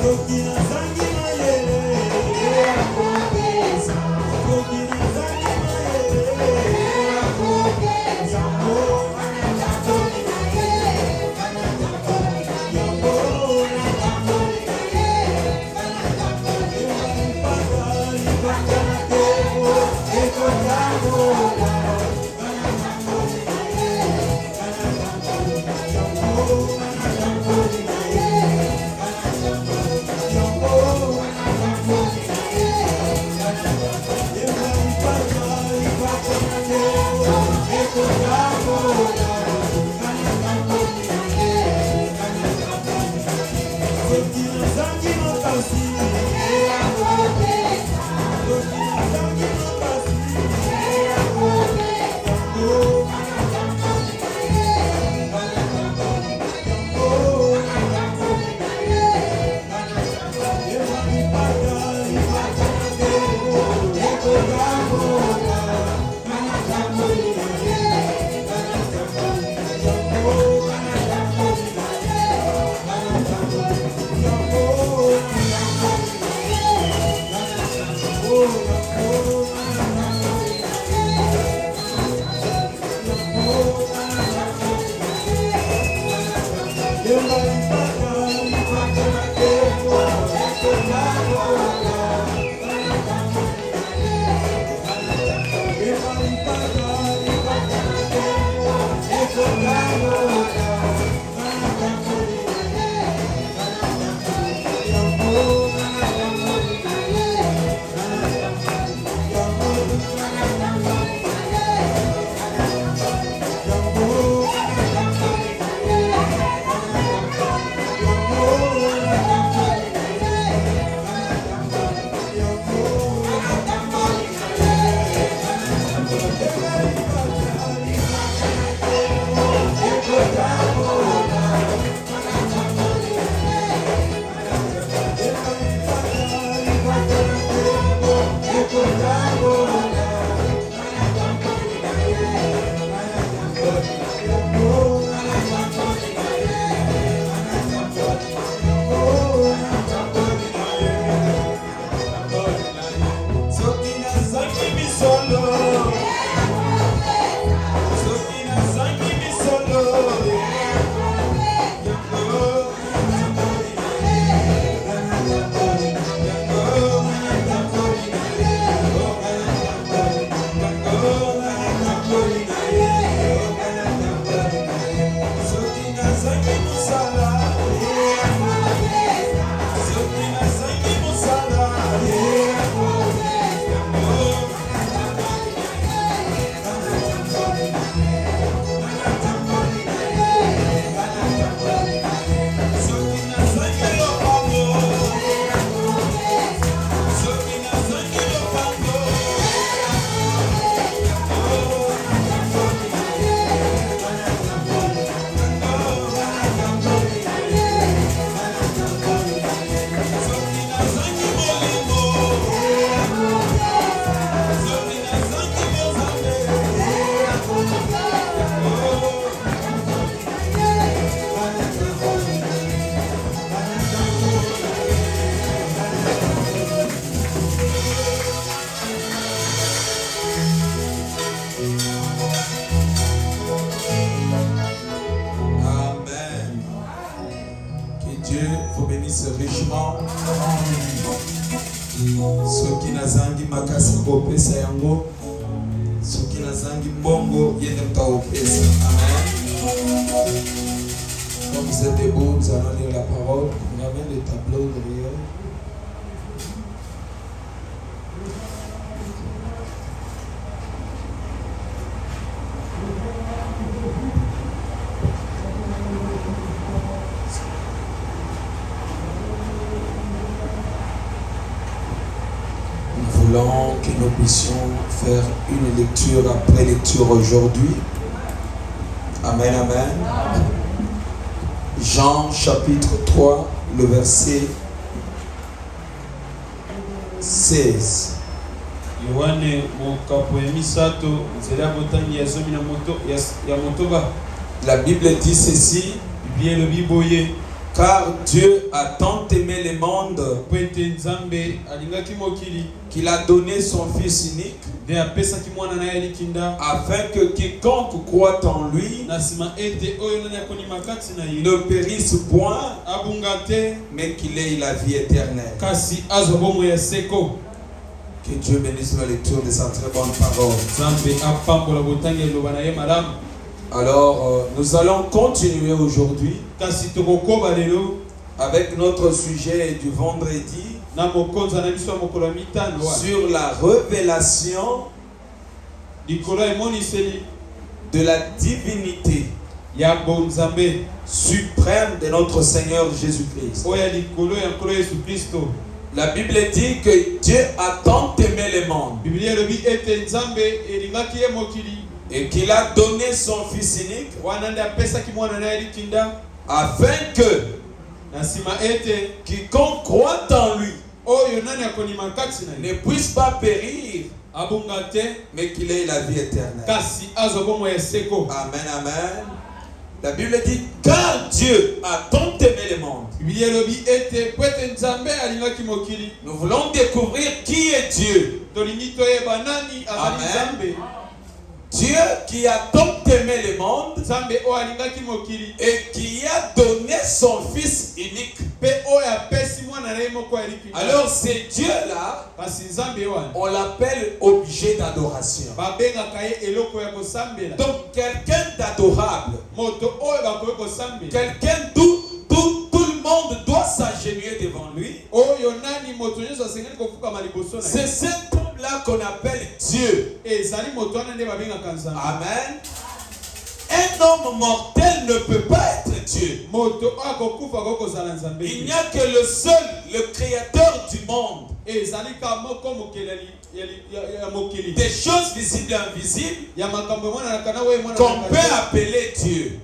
Tokina zangi bénisse richement. Soki nazangi makasi kopesa yango, soki nazangi bongo yende mtaopesa. Amen. Comme vous êtes debout, nous allons lire la parole. On ramène le tableau derrière. Que nous puissions faire une lecture après lecture aujourd'hui. Amen, amen. Jean chapitre 3, le verset 16. La Bible dit ceci. Car Dieu a tant aimé le monde qu'il a donné son Fils unique afin que quiconque croit en lui ne périsse point mais qu'il ait la vie éternelle. Que Dieu bénisse la lecture de sa très bonne parole. Alors, nous allons continuer aujourd'hui avec notre sujet du vendredi sur la révélation de la divinité suprême de notre Seigneur Jésus-Christ. La Bible dit que Dieu a tant aimé le monde et qu'il a donné son Fils unique afin que quiconque croit en lui ne puisse pas périr mais qu'il ait la vie éternelle. Amen, amen. La Bible dit car Dieu a tant aimé le monde. Nous voulons découvrir qui est Dieu. Amen. Dieu qui a tant aimé le monde et qui a donné son Fils unique. Alors ce Dieu-là, on l'appelle objet d'adoration. Donc quelqu'un d'adorable, quelqu'un tout le monde doit s'agenouiller devant lui. C'est cet homme-là qu'on appelle Dieu. Amen. Un homme mortel ne peut pas être Dieu. Il n'y a que le seul, le créateur du monde. Des choses visibles et invisibles qu'on peut appeler Dieu.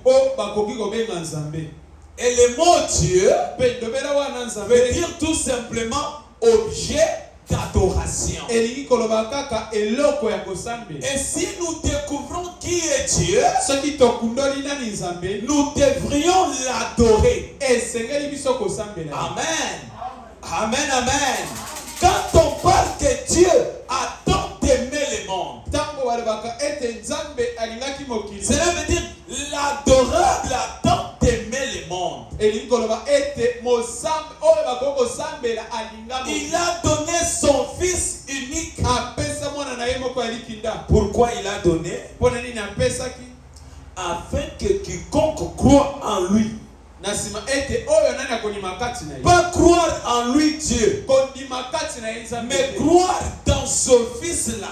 Et le mot Dieu veut dire tout simplement objet d'adoration. Et si nous découvrons qui est Dieu, nous devrions l'adorer. Amen. Amen, amen. Quand on parle que Dieu a tant aimé le monde, cela veut dire l'adorable a tant aimé le monde. Il a donné son Fils unique. Pourquoi il a donné? Afin que quiconque croit en lui, pas croire en lui Dieu, mais croire dans ce Fils-là,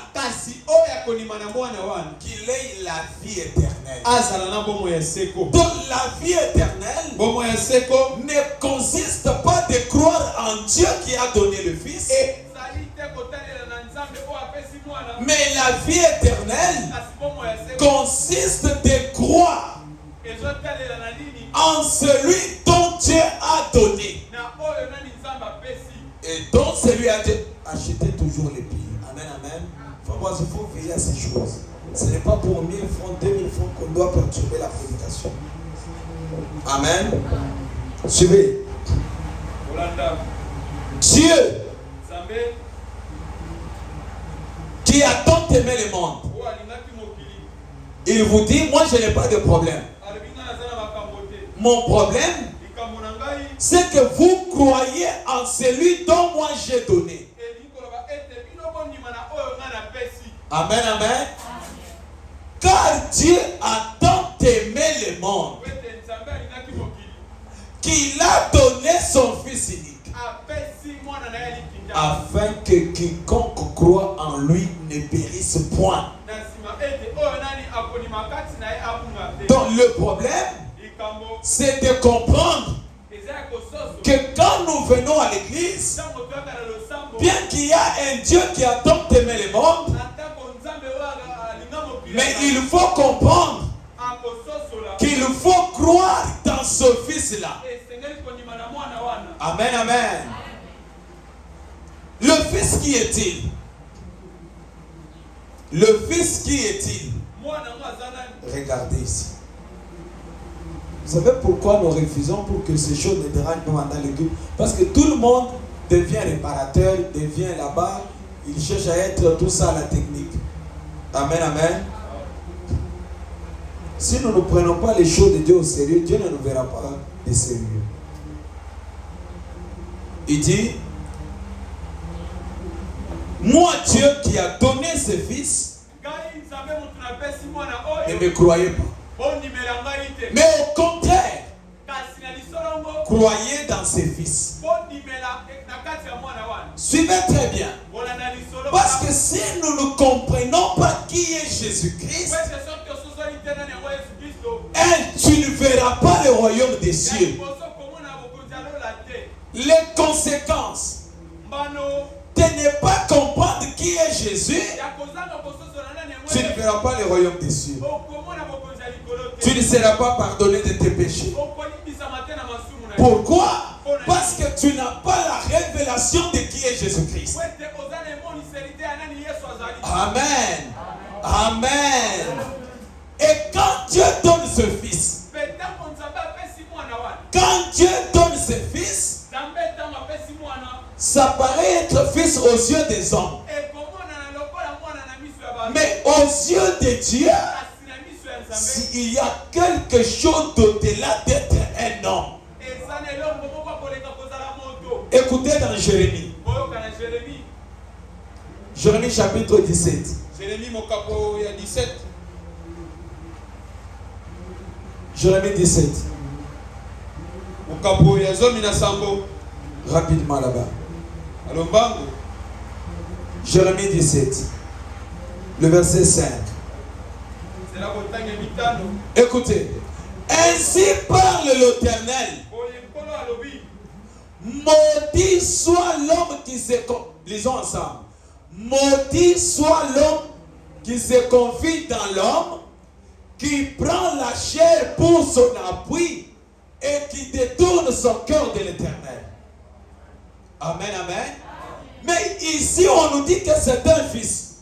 qu'il ait la vie éternelle. Donc la vie éternelle ne consiste pas de croire en Dieu qui a donné le Fils, mais la vie éternelle consiste de croire en celui dont Dieu a donné et dont celui a dit achetez toujours les pires. Amen, amen. Il faut veiller à ces choses. Ce n'est pas pour 1000 francs, 2000 francs qu'on doit perturber la prédication. Amen. Suivez. Dieu qui a tant aimé le monde, il vous dit moi je n'ai pas de problème. Mon problème, c'est que vous croyez en celui dont moi j'ai donné. Amen, amen. Car Dieu a tant aimé le monde qu'il a donné son Fils unique, afin que quiconque croit en lui ne périsse point. Donc le problème, c'est de comprendre que quand nous venons à l'église, bien qu'il y a un Dieu qui a tant aimé le monde, mais il faut comprendre qu'il faut croire dans ce Fils-là. Amen, amen. Le Fils, qui est-il? Le Fils, qui est-il? Regardez ici. Vous savez pourquoi nous refusons pour que ces choses ne dérangent pas dans l'église? Parce que tout le monde devient réparateur, devient là-bas, il cherche à être tout ça à la technique. Amen, amen. Si nous ne prenons pas les choses de Dieu au sérieux, Dieu ne nous verra pas de sérieux. Il dit, moi Dieu qui a donné ses fils, ne me croyez pas. Mais au contraire, croyez dans ses fils. Suivez très bien. Parce que si nous ne comprenons pas qui est Jésus-Christ, tu ne verras pas le royaume des cieux. Les conséquences de ne pas comprendre qui est Jésus, tu ne verras pas le royaume des cieux. Tu ne seras pas pardonné de tes péchés. Pourquoi? Parce que tu n'as pas la révélation de qui est Jésus-Christ. Amen. Amen. Et quand Dieu donne ce Fils, ça paraît être fils aux yeux des hommes. Mais aux yeux de Dieu, s'il y a quelque chose d'au-delà d'être un homme. Écoutez dans Jérémie. Jérémie chapitre 17. Jérémie mon capot il y a 17. Jérémie 17. Mon capot il y a zomi na sambo. Rapidement là-bas. Alors bango. Jérémie 17. Le verset 5. C'est la montagne mitano. Écoutez. Ainsi parle l'Éternel. Maudit soit l'homme qui se... Lisons ensemble. Maudit soit l'homme qui se confie dans l'homme, qui prend la chair pour son appui et qui détourne son cœur de l'Éternel. Amen, amen. Mais ici on nous dit que c'est un fils.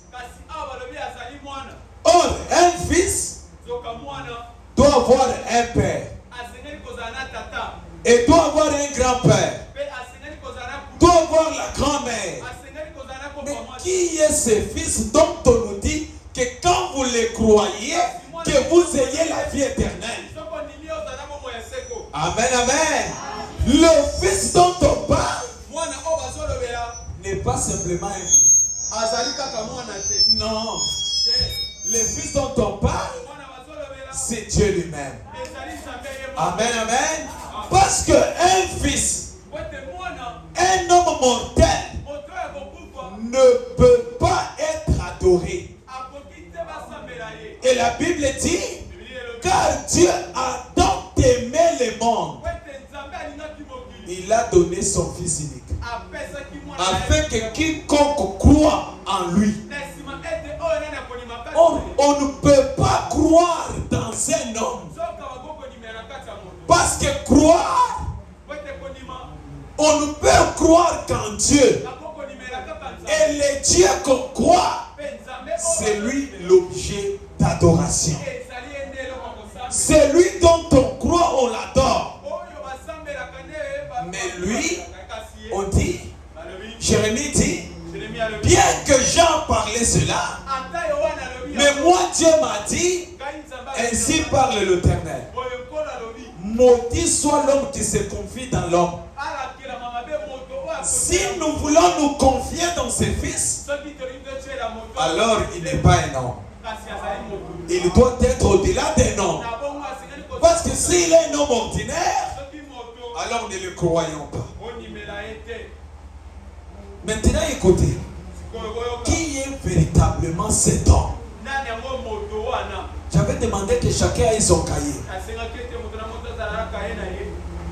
Or, un fils doit avoir un père et doit avoir un grand-père, doit avoir la grand-mère. Mais qui est ce fils dont on nous dit que quand vous le croyez, que vous ayez la vie éternelle? Amen, amen. Le fils dont on parle n'est pas simplement un fils. Non. Le fils dont on parle, c'est Dieu lui-même. Amen, amen. Parce que un fils, un homme mortel, ne peut pas être adoré. Et la Bible dit, car Dieu a tant aimé le monde, il a donné son Fils unique, afin que quiconque croit en lui. On ne peut pas croire dans un homme. Parce que croire, on ne peut croire qu'en Dieu. Et le Dieu qu'on croit, c'est lui l'objet d'adoration. C'est lui dont on croit, on l'adore. Mais lui, on dit, Jérémie dit, bien que Jean parlait cela, mais moi Dieu m'a dit, ainsi parle l'Éternel. maudit soit l'homme qui se confie dans l'homme. Si nous voulons nous confier dans ses fils, alors il n'est pas un homme. Il doit être au-delà d'un homme. Parce que s'il est un homme ordinaire, alors ne le croyons pas. Maintenant écoutez, qui est véritablement cet homme? J'avais demandé que chacun ait son cahier.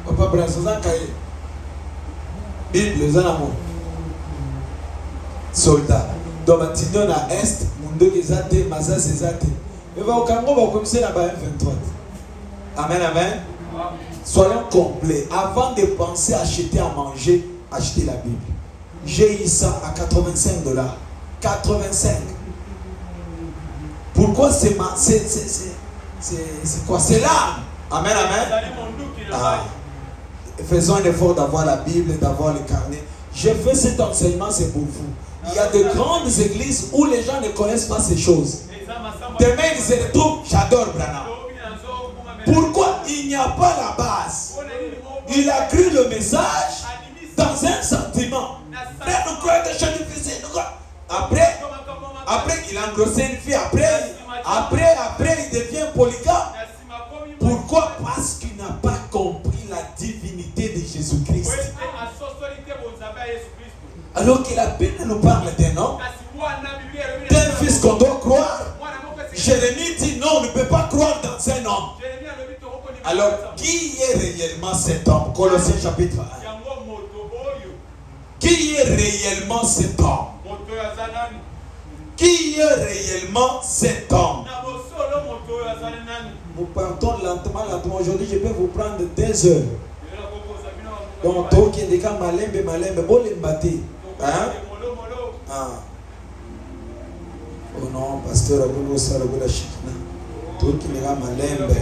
Papa Brazozan cahier. Bible, Zanamo. Soldat. Dans ma tignon à Est, mon deux exaté, Maza Cézate. Et va au Congo, va commencer là-bas 23. Amen, amen. Soyons complets. Avant de penser acheter à manger, achetez la Bible. J'ai eu ça à $85. 85. Pourquoi c'est quoi? C'est l'âme. Amen, amen. Ah. Faisons un effort d'avoir la Bible, d'avoir le carnet. Je fais cet enseignement, c'est pour vous. Il y a de grandes églises où les gens ne connaissent pas ces choses. Demain, ils se retrouvent, j'adore Branham. Pourquoi il n'y a pas la base? Il a cru le message dans un sentiment. Frère, nous croyons que c'est difficile. Après, il a engrossé une fille. Après, il devient polygame. Pourquoi? Parce qu'il n'a pas compris la divinité de Jésus-Christ. Alors que la Bible nous parle d'un homme, d'un fils qu'on doit croire. Jérémie dit non, on ne peut pas croire dans un homme. Alors, qui est réellement cet homme? Colossiens chapitre 1. Qui est réellement cet homme? Qui est réellement cet homme? Nous partons lentement. Aujourd'hui, je peux vous prendre 2 heures. Donc, toi qui es déjà malembe, bon les battre. Hein? Ah. Oh non, pasteur, Abou Sara Boula Shikna. Toi qui es déjà malembe.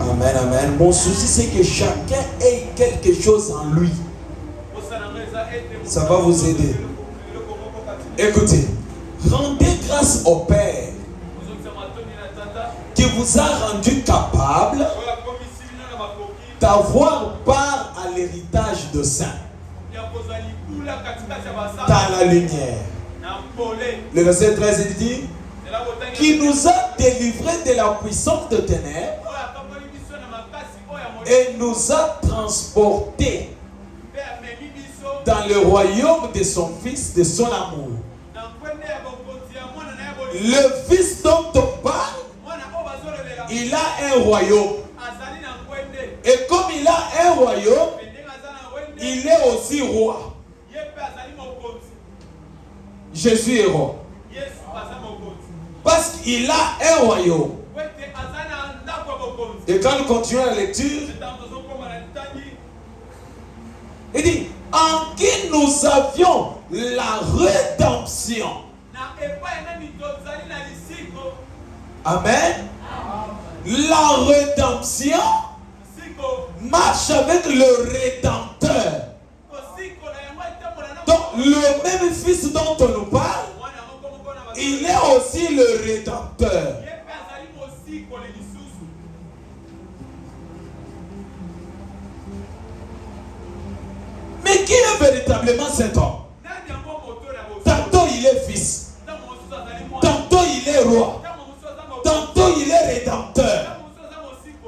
Amen, amen. Mon souci, c'est que chacun ait quelque chose en lui. Ça va vous aider. Écoutez, rendez grâce au Père qui vous a rendu capable d'avoir part à l'héritage de saints dans la lumière. Le verset 13 il dit qui nous a délivrés de la puissance de ténèbres et nous a transportés dans le royaume de son Fils, de son amour. Le Fils dont on parle, il a un royaume. Et comme il a un royaume, il est aussi roi. Jésus est roi. Parce qu'il a un royaume. Et quand nous continuons la lecture, il dit, en qui nous avions la rédemption. Amen. La rédemption marche avec le Rédempteur. Donc le même Fils dont on nous parle, il est aussi le Rédempteur. Mais qui est véritablement cet homme? Tantôt il est fils, tantôt il est roi, tantôt il est rédempteur.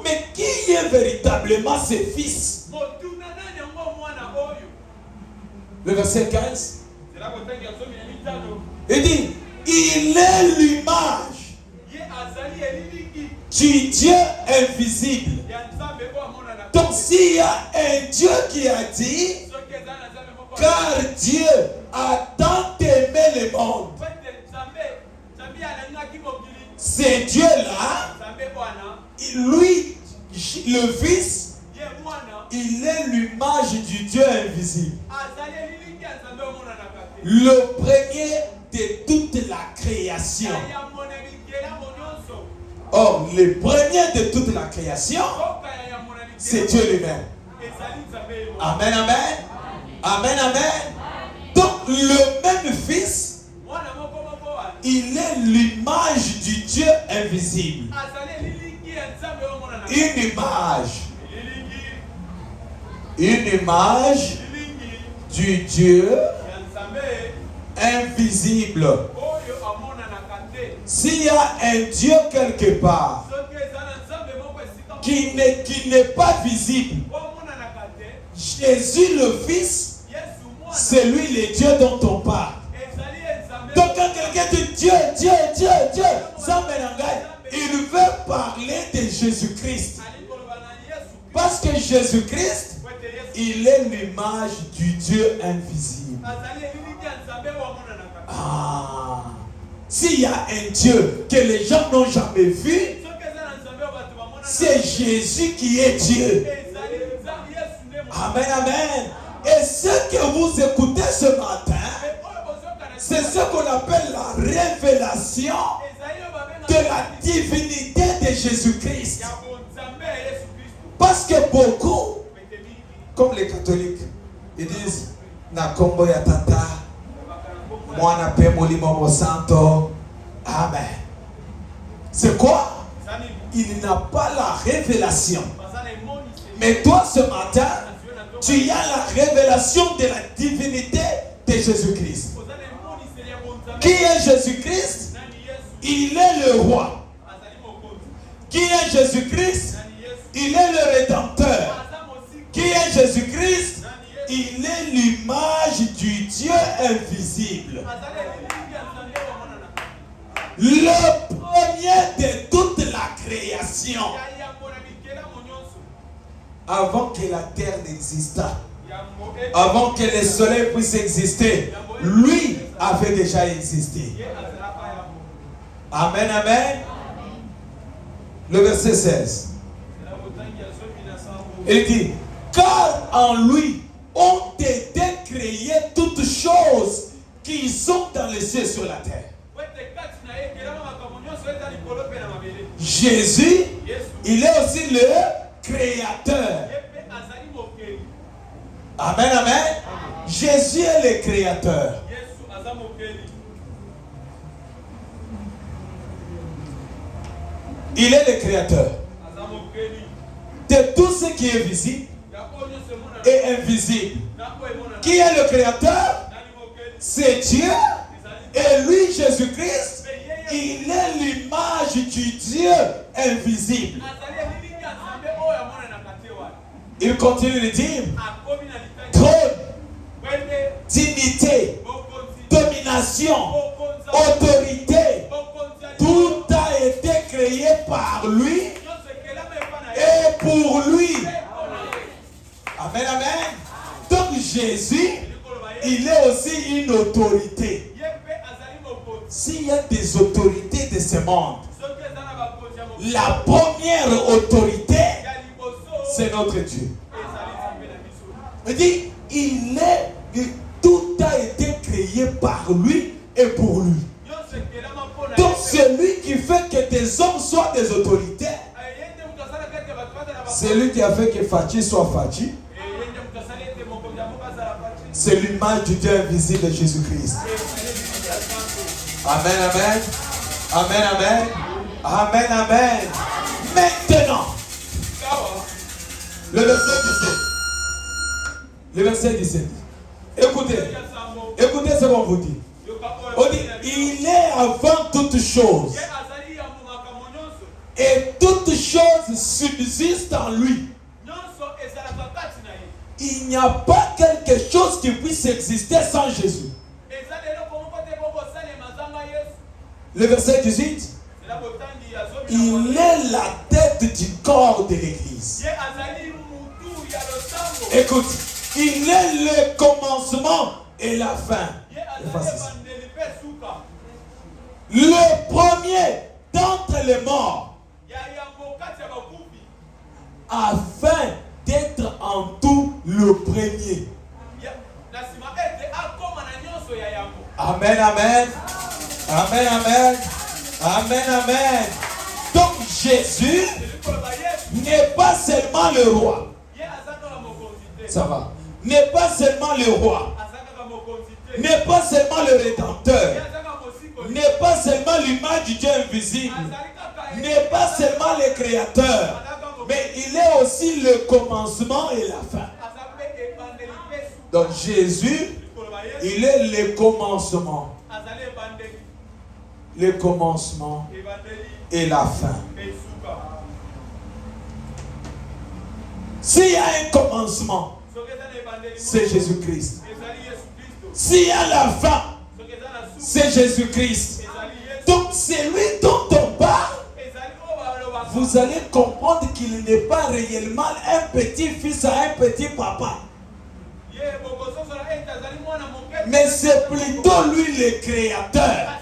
Mais qui est véritablement ses fils? Le verset 15. Il dit, il est l'image du Dieu invisible. Donc s'il y a un Dieu qui a dit, car Dieu a tant aimé le monde, c'est Dieu-là, lui, le Fils, il est l'image du Dieu invisible. Le premier de toute la création. Or, le premier de toute la création, c'est Dieu lui-même. Amen, amen. Amen, amen. Donc, le même Fils, il est l'image du Dieu invisible. une image du Dieu invisible. S'il y a un Dieu quelque part qui n'est pas visible, Jésus le Fils, c'est lui le Dieu dont on parle. Donc quand quelqu'un dit Dieu, il veut parler de Jésus-Christ. Parce que Jésus-Christ, il est l'image du Dieu invisible. Ah, s'il y a un Dieu que les gens n'ont jamais vu, c'est Jésus qui est Dieu. Amen, amen. Et ce que vous écoutez ce matin, c'est ce qu'on appelle la révélation de la divinité de Jésus-Christ. Parce que beaucoup, comme les catholiques, ils disent Nakombo ya tata, Mwana pe molimo santo. Amen. C'est quoi? Il n'a pas la révélation. Mais toi ce matin, tu as la révélation de la divinité de Jésus-Christ. Qui est Jésus-Christ? Il est le roi. Qui est Jésus-Christ? Il est le rédempteur. Qui est Jésus-Christ? Il est l'image du Dieu invisible. Le premier de toute la création. Avant que la terre n'existât, avant que le soleil puisse exister, lui avait déjà existé. Amen, amen. Le verset 16. Il dit, car en lui ont été créées toutes choses qui sont dans les cieux et sur la terre. Jésus, il est aussi le créateur. Amen, amen. Jésus est le créateur. Il est le créateur de tout ce qui est visible et invisible. Qui est le créateur? C'est Dieu. Et lui, Jésus-Christ, il est l'image du Dieu invisible. Il continue de dire, trône, dignité, domination, autorité, tout a été créé par lui et pour lui. Amen, amen. Donc Jésus, il est aussi une autorité. S'il y a des autorités de ce monde, la première autorité, c'est notre Dieu. Il dit, tout a été créé par lui et pour lui. Donc c'est lui qui fait que des hommes soient des autorités. C'est lui qui a fait que Fachi soit Fachi. C'est l'image du Dieu invisible de Jésus-Christ. Amen, amen. Amen, amen. Amen, amen. Maintenant, le verset 17. Le verset 17. Écoutez ce qu'on vous dit. On dit, il est avant toutes choses. Et toutes choses subsistent en lui. Il n'y a pas quelque chose qui puisse exister sans Jésus. Le verset 18. Il est la tête du corps de l'Église. Écoute, il est le commencement et la fin. Le premier d'entre les morts, afin d'être en tout le premier. Amen, amen. Amen, amen. Amen, amen. Donc Jésus n'est pas seulement le roi. Ça va. N'est pas seulement le roi. N'est pas seulement le rédempteur. N'est pas seulement l'image du Dieu invisible. N'est pas seulement le créateur. le commencement et la fin. Donc Jésus, il est le commencement. Le commencement et la fin. S'il y a un commencement, c'est Jésus-Christ. S'il y a la fin, c'est Jésus-Christ. Donc c'est lui dont on parle. Vous allez comprendre qu'il n'est pas réellement un petit-fils à un petit papa. Mais c'est plutôt lui le créateur.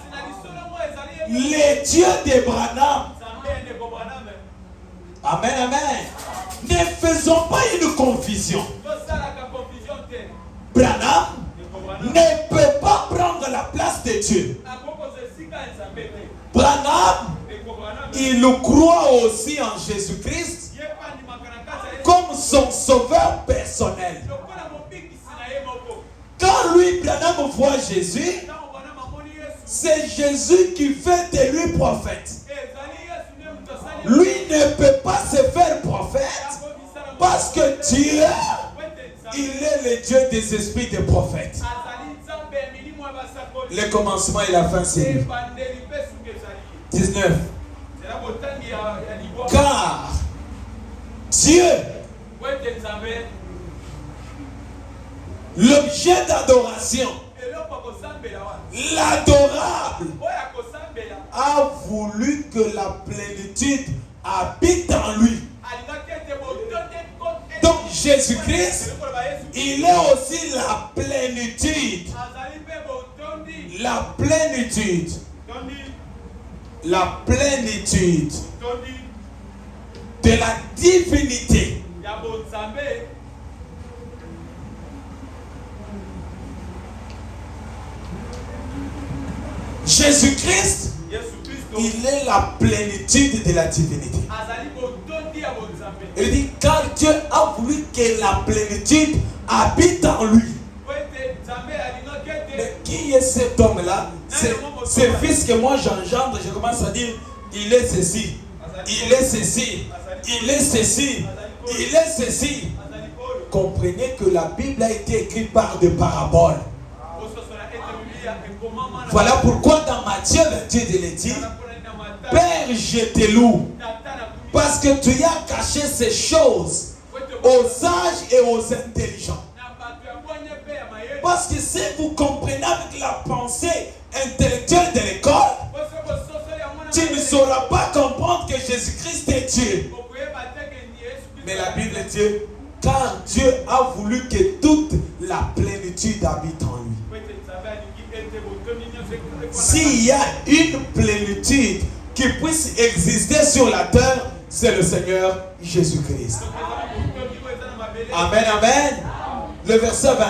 Le Dieu d'Abraham. Amen, amen. Ne faisons pas une confusion. Branham ne peut pas prendre la place de Dieu. Branham, il croit aussi en Jésus-Christ comme son sauveur personnel. Quand lui, Branham, voit Jésus, c'est Jésus qui fait de lui prophète. Lui ne peut pas se faire prophète parce que Dieu, il est le Dieu des esprits des prophètes. Le commencement et la fin, c'est lui. 19. Car Dieu, l'objet d'adoration, l'adorable, a voulu que la plénitude habite en lui. Donc Jésus-Christ, il est aussi la plénitude. La plénitude. La plénitude de la divinité. Jésus-Christ, il est la plénitude de la divinité. Il dit, car Dieu a voulu que la plénitude habite en lui. Mais qui est cet homme-là? Ce fils que moi j'engendre, je commence à dire, il est ceci, il est ceci, il est ceci, il est ceci. Comprenez que la Bible a été écrite par des paraboles. Voilà pourquoi dans Matthieu 28, il est dit, Père, je te loue, parce que tu as caché ces choses aux sages et aux intelligents. Parce que si vous comprenez avec la pensée intellectuelle de l'école, tu ne sauras pas comprendre que Jésus-Christ est Dieu. Mais la Bible dit, car Dieu a voulu que toute la plénitude habite en lui. S'il y a une plénitude qui puisse exister sur la terre, c'est le Seigneur Jésus-Christ. Amen, amen. Le verset 20.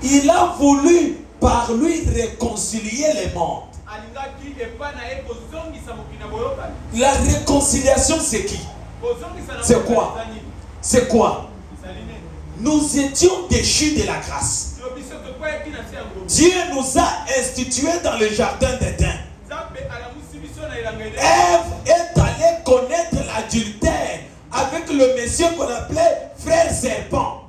Il a voulu par lui réconcilier les mondes. La réconciliation, c'est qui? C'est quoi? C'est quoi? Nous étions déchus de la grâce. Dieu nous a institués dans le jardin d'Éden. Ève est allée connaître l'adultère avec le monsieur qu'on appelait frère serpent.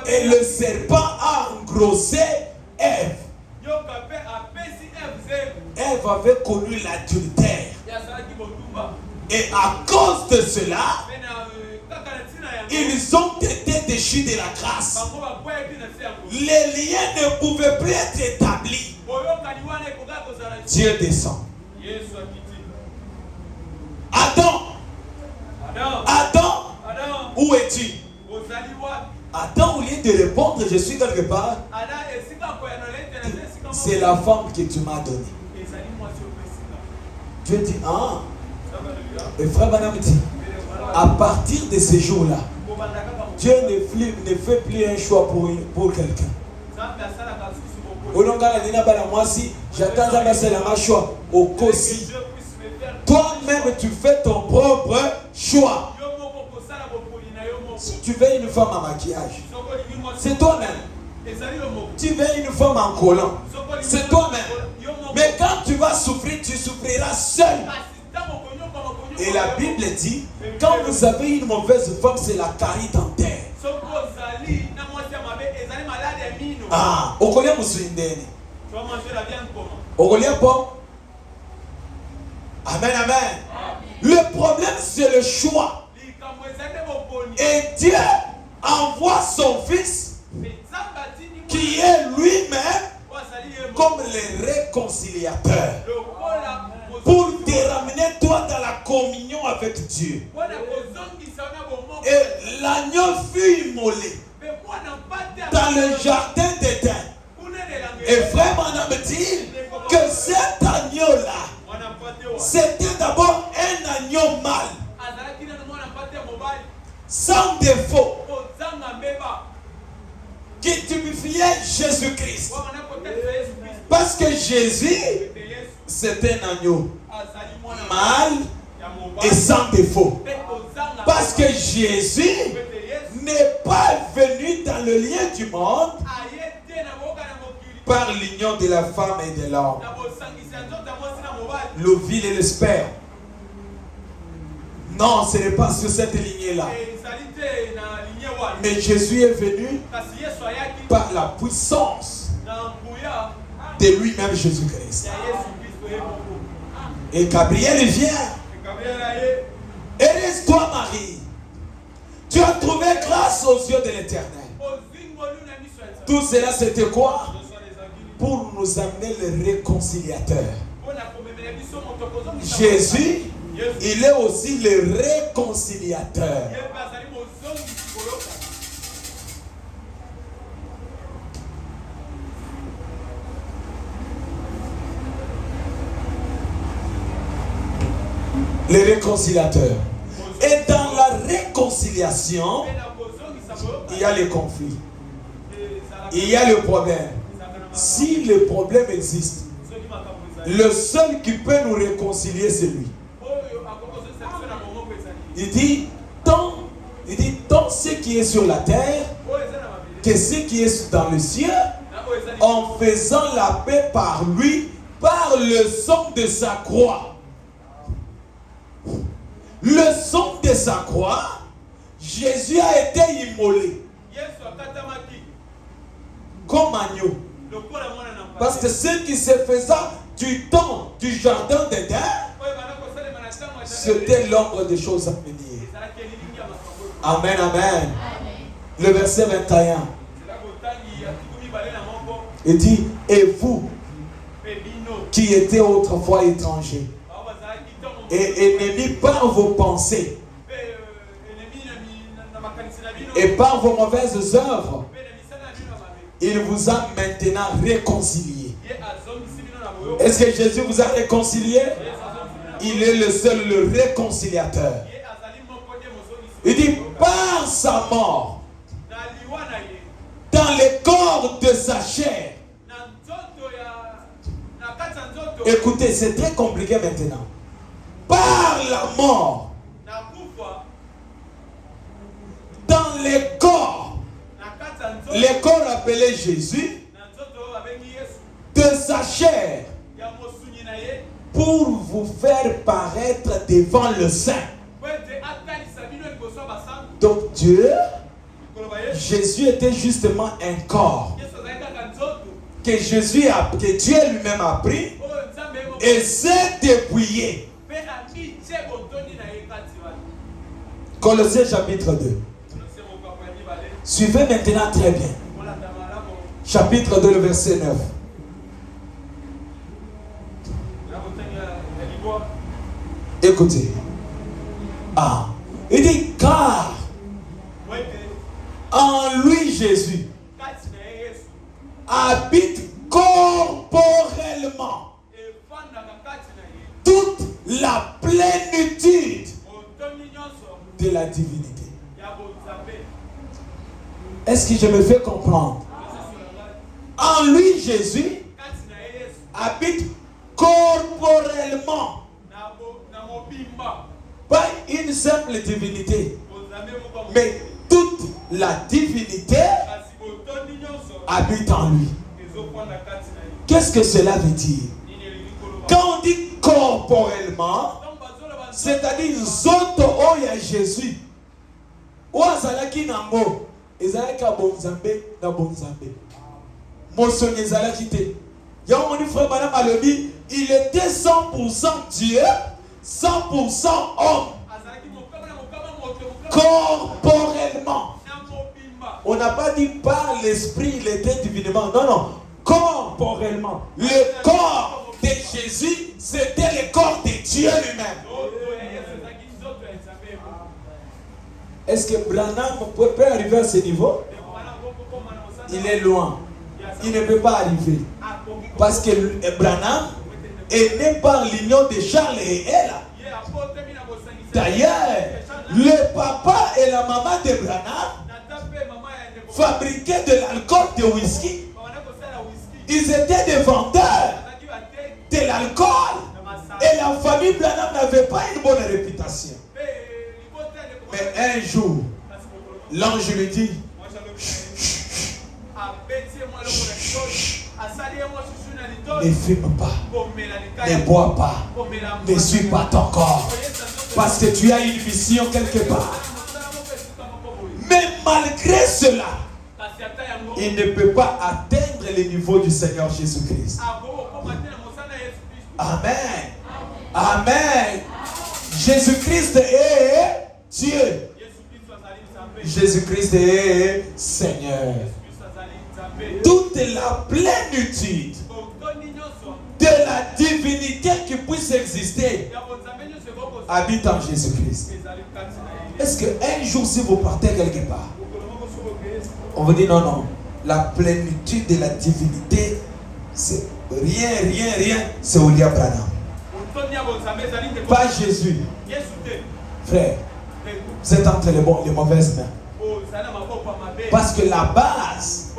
Et le serpent a engrossé Ève. Ève avait connu l'adultère. Et à cause de cela, ils ont été déchus de la grâce. Les liens ne pouvaient plus être établis. Dieu descend. Adam, où es-tu? Adam, au lieu de répondre, je suis quelque part, c'est la femme que tu m'as donnée. Dieu dit, ah. Et frère Banam dit, à partir de ce jour-là, Dieu ne fait plus un choix pour quelqu'un. J'attends un choix au Kosi. Toi-même, tu fais ton propre choix. Si tu veux une femme en maquillage, c'est toi-même. Tu veux une femme en collant, c'est toi-même. Mais quand tu vas souffrir, tu souffriras seul. Et la Bible dit, quand vous avez une mauvaise femme, c'est la carie dentaire. Ah, au collier Moussoindene. Au collier pas. Amen, amen. Le problème, c'est le choix. Et Dieu envoie son fils, qui est lui-même, comme le réconciliateur, pour te ramener toi dans la communion avec Dieu. Et l'agneau fut immolé dans le jardin d'Éden. Et frère Branham dit que cet agneau-là, c'était d'abord un agneau mâle, sans défaut, qui typifiait Jésus-Christ. Parce que Jésus, c'est un agneau mâle et sans défaut. Parce que Jésus n'est pas venu dans le lien du monde par l'union de la femme et de l'homme, l'ovule et le sperme. Non, ce n'est pas sur cette lignée-là. Mais Jésus est venu par la puissance de lui-même Jésus-Christ. Et Gabriel vient. Heureuse-toi, Marie. Tu as trouvé grâce aux yeux de l'Éternel. Tout cela, c'était quoi? Pour nous amener le réconciliateur. Jésus, il est aussi le réconciliateur. Le réconciliateur. Et dans la réconciliation, il y a les conflits. Il y a le problème. Si le problème existe, le seul qui peut nous réconcilier, c'est lui. Il dit, tant ce qui est sur la terre que ce qui est dans le ciel, en faisant la paix par lui, par le sang de sa croix. Le sang de sa croix, Jésus a été immolé comme agneau. Parce que ce qui se faisait du temps du jardin d'Éden, c'était l'ombre des choses à venir. Amen, amen. Le verset 21. Il dit, et vous qui étiez autrefois étrangers et ennemis par vos pensées et par vos mauvaises œuvres, il vous a maintenant réconcilié. Est-ce que Jésus vous a réconcilié? Il est le seul, le réconciliateur. Il dit, par sa mort, dans le corps de sa chair. Écoutez, c'est très compliqué maintenant. Par la mort, dans les corps appelé Jésus, de sa chair, pour vous faire paraître devant le Saint. Donc Dieu, Jésus était justement un corps que Dieu lui-même a pris et s'est dépouillé. Colossiens chapitre 2. Suivez maintenant très bien. Chapitre 2, le verset 9. Écoutez. Il dit, car en lui Jésus habite corporellement toute la plénitude de la divinité. Est-ce que je me fais comprendre? En lui Jésus habite corporellement. Pas une simple divinité, mais toute la divinité habite en lui. Qu'est-ce que cela veut dire? corporellement, c'est-à-dire zoto oya Jésus. Oazalaki nango, ezalaki a bonzambe na bonzambe. Mosoni ezalaki te. Yamoni frère Branham alobi, il était 100% Dieu, 100% homme. Corporellement. On n'a pas dit par l'esprit, il était divinement. Non, non. Corporellement. Le corps de Jésus, c'était le corps de Dieu lui-même. Est-ce que Branham peut arriver à ce niveau? Il est loin. Il ne peut pas arriver. Parce que Branham est né par l'union de Charles et elle. D'ailleurs, le papa et la maman de Branham fabriquaient de l'alcool, de whisky. Ils étaient des vendeurs de l'alcool. Et la famille Branham n'avait pas une bonne réputation. Mais un jour, l'ange lui dit, ne fume pas, ne bois pas, ne suis pas ton corps, parce que tu as une mission quelque part. Mais malgré cela, il ne peut pas atteindre le niveau du Seigneur Jésus-Christ. Amen. Amen. Jésus-Christ est Dieu. Jésus-Christ est Seigneur. Toute la plénitude de la divinité qui puisse exister habite en Jésus-Christ. Est-ce qu'un jour, si vous partez quelque part, on vous dit non, non, la plénitude de la divinité, c'est rien, c'est William Branham. Pas Jésus. Frère, vous êtes entre les mauvaises mains. Parce que la base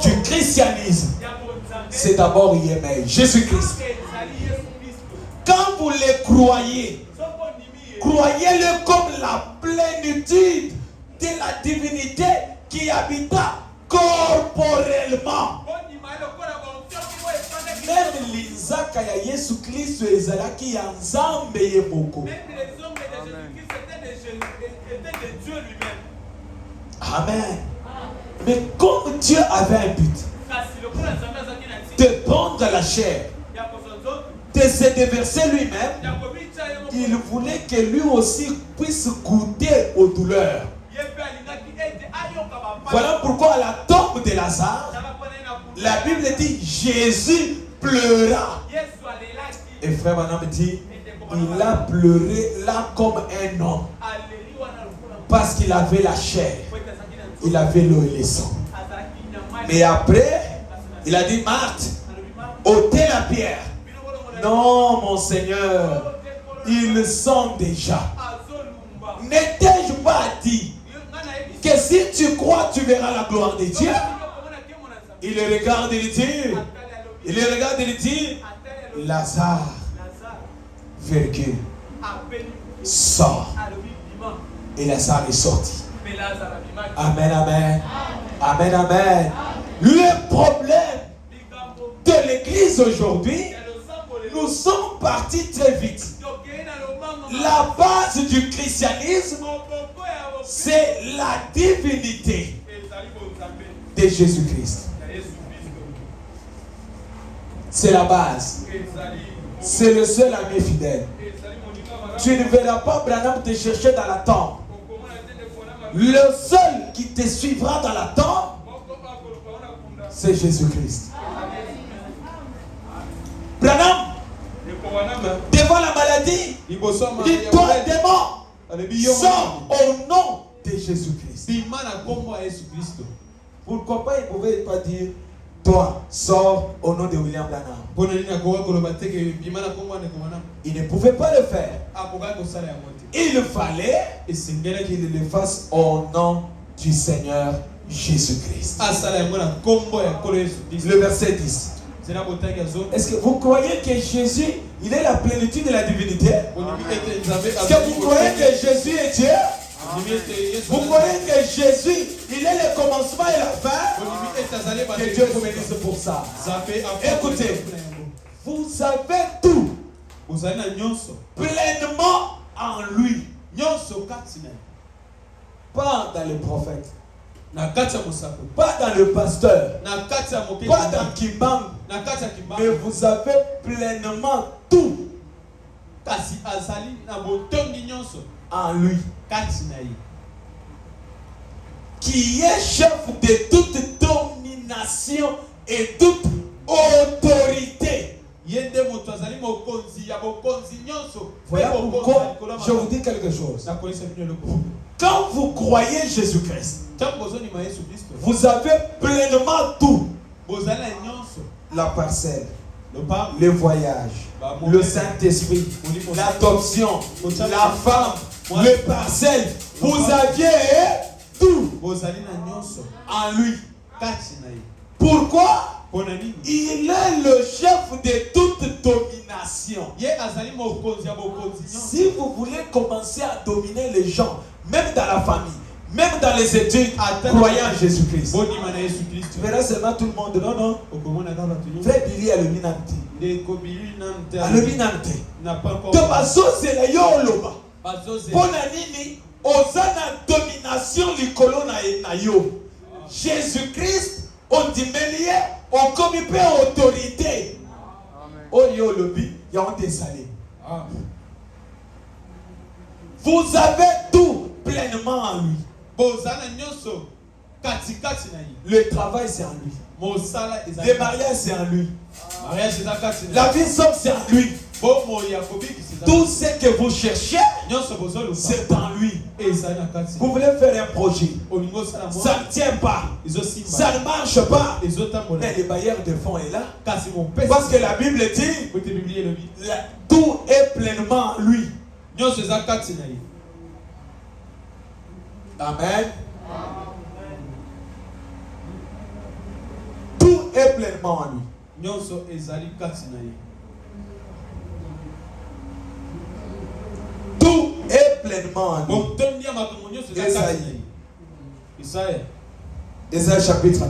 du christianisme, c'est d'abord Yémé, Jésus-Christ. Quand vous le croyez, croyez-le comme la plénitude de la divinité qui habita corporellement. Même l'Isaac ya Yesu Christ ezalaki ya Nzambe ye moko. Même les hommes de Jésus-Christ étaient de Dieu lui-même. Amen. Mais comme Dieu avait un but de prendre la chair, de se déverser lui-même, il voulait que lui aussi puisse goûter aux douleurs. Voilà pourquoi à la tombe de Lazare, la Bible dit Jésus pleura. Et frère Branham dit, il a pleuré là comme un homme. Parce qu'il avait la chair, il avait l'eau et le sang. Mais après, il a dit, Marthe, ôtez la pierre. Non, mon Seigneur, ils sont déjà. N'étais-je pas dit que si tu crois, tu verras la gloire de Dieu? Il le regarde et il dit, Lazare, virgule, sort. Et Lazare est sorti. Amen, amen. Amen, amen. Le problème de l'église aujourd'hui, nous sommes partis très vite. La base du christianisme, c'est la divinité de Jésus-Christ. C'est la base. C'est le seul ami fidèle. Tu ne verras pas Branham te chercher dans la tombe. Le seul qui te suivra dans la tombe, c'est Jésus-Christ. Branham, devant la maladie, dit toi démon, sors au nom de Jésus-Christ. Pourquoi pas il ne pouvait pas dire toi sors au nom de William Branham? Il ne pouvait pas le faire. Il fallait qu'il le fasse au nom du Seigneur Jésus-Christ. Le verset 10. Est-ce que vous croyez que Jésus, il est la plénitude de la divinité? Est-ce que vous croyez que Jésus est Dieu? Vous croyez que Jésus, il est le commencement et la fin? Que Dieu vous bénisse pour ça. Écoutez, vous savez tout pleinement en lui. Pas dans les prophètes, pas dans le pasteur, pas dans Kimbang, mais vous avez pleinement tout en lui, qui est chef de toute domination et toute autorité. Voilà pourquoi je vous dis quelque chose. Quand vous croyez Jésus-Christ, vous avez pleinement tout. La parcelle, le voyage, le Saint-Esprit, l'adoption, la femme, le parcelle. Vous aviez tout en lui. Pourquoi? Il est le chef de toute domination. Si vous voulez commencer à dominer les gens, même dans la famille, même dans les études, croyez en Jésus-Christ. Tu verras seulement tout le monde. Non, non. Frère Billy a le minanti. A le minanti. Tobazo c'est la yoloba. Bonanini, osana domination likolo na yo. Jésus-Christ, on dit mêlé, on commis autorité. Oh yo lobi, y a on désalé. Vous avez tout pleinement en lui. Le travail c'est en lui. Le mariage c'est en lui. La vie sauve c'est en lui. Tout ce que vous cherchez, c'est en lui. Vous voulez faire un projet, ça ne tient pas, ça ne marche pas, mais le bailleur de fonds est là. Parce que la Bible dit, tout est pleinement en lui. Amen. Tout est pleinement en lui. Tout est pleinement en lui. Ésaïe chapitre 9.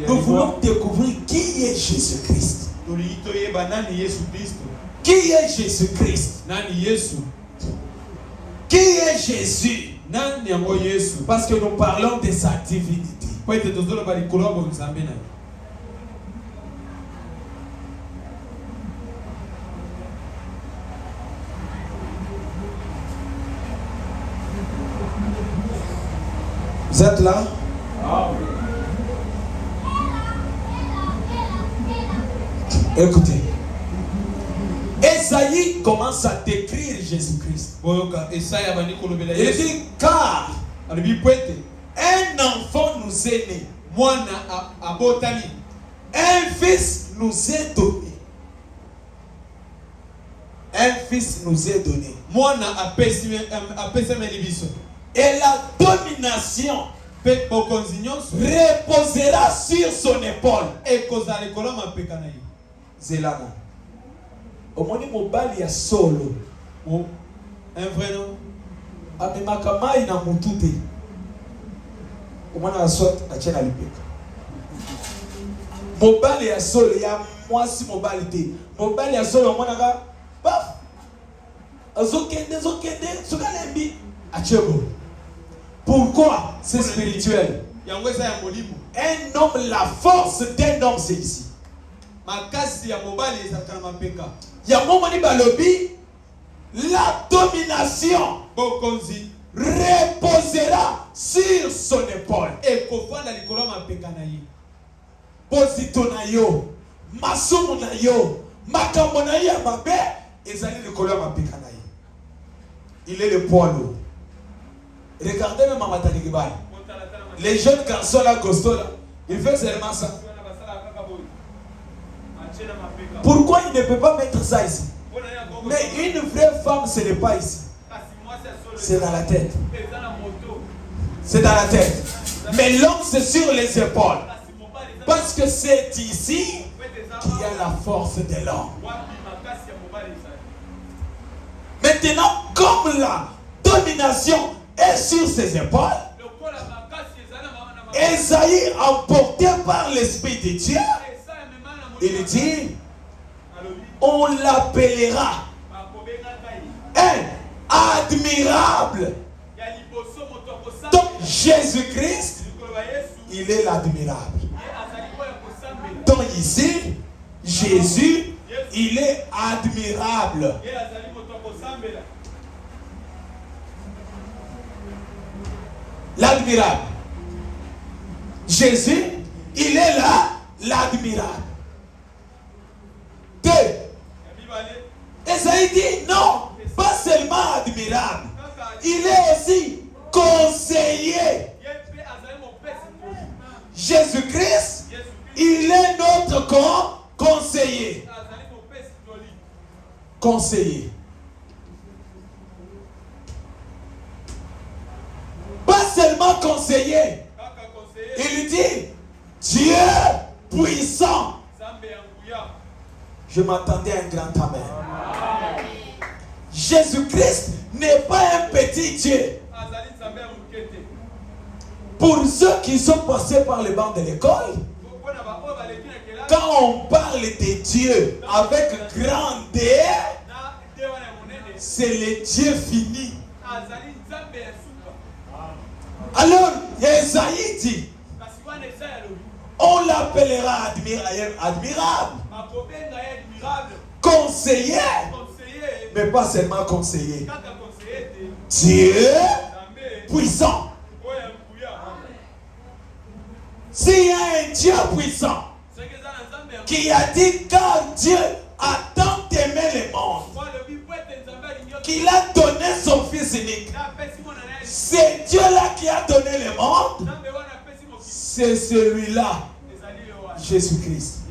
Nous voulons découvrir qui est Jésus-Christ. Qui est Jésus-Christ? Qui est Jésus? Parce que nous parlons de sa divinité. Vous êtes là? Écoutez. Esaïe commence à décrire Jésus-Christ. Il dit car un enfant nous est né. Un fils nous est donné. Un fils nous est donné. Et la domination reposera sur son épaule. Zelana. Omoni mobali ya solo. Un vrai nom. Amemaka mai na mutute. Omona asot achena lipeka. Mobali ya solo ya mwasi mobali te. Mobali ya solo omona ka paf. Azokende sokalembi achebo. Pourquoi? C'est spirituel. Un homme, la force d'un homme, c'est ici. Yamomoni balobi, la domination reposera sur son épaule. Posito na yo, masumu na yo, makambo na yo mabe, ezali likolo ya mapeka na ye. Il est le poids lourd. Regardez même Mamatani Kibali. Les jeunes garçons là, costauds là, ils font seulement ça. Pourquoi il ne peut pas mettre ça ici? Mais une vraie femme, ce n'est pas ici. C'est dans la tête. C'est dans la tête. Mais l'homme, c'est sur les épaules. Parce que c'est ici qu'il y a la force de l'homme. Maintenant, comme la domination est sur ses épaules, Esaïe, emporté par l'Esprit de Dieu, il dit, on l'appellera admirable. Donc Jésus-Christ, il est l'admirable. Donc ici, Jésus, il est admirable. L'admirable. Jésus, il est là, l'admirable. 2. Esaïe dit non, pas seulement admirable, il est aussi conseiller. Jésus-Christ, il est notre conseiller. Conseiller. Pas seulement conseiller. Il dit Dieu puissant. Je m'attendais à un grand amen. Jésus-Christ n'est pas un petit Dieu. Pour ceux qui sont passés par les bancs de l'école, quand on parle de Dieu avec grand D, c'est le Dieu fini. Alors, Esaïe dit, on l'appellera admirable, conseiller, mais pas seulement conseiller. Dieu puissant. S'il y a un Dieu puissant qui a dit car Dieu a tant aimé le monde qu'il a donné son fils unique, c'est Dieu-là qui a donné le monde, c'est celui-là, Jésus-Christ.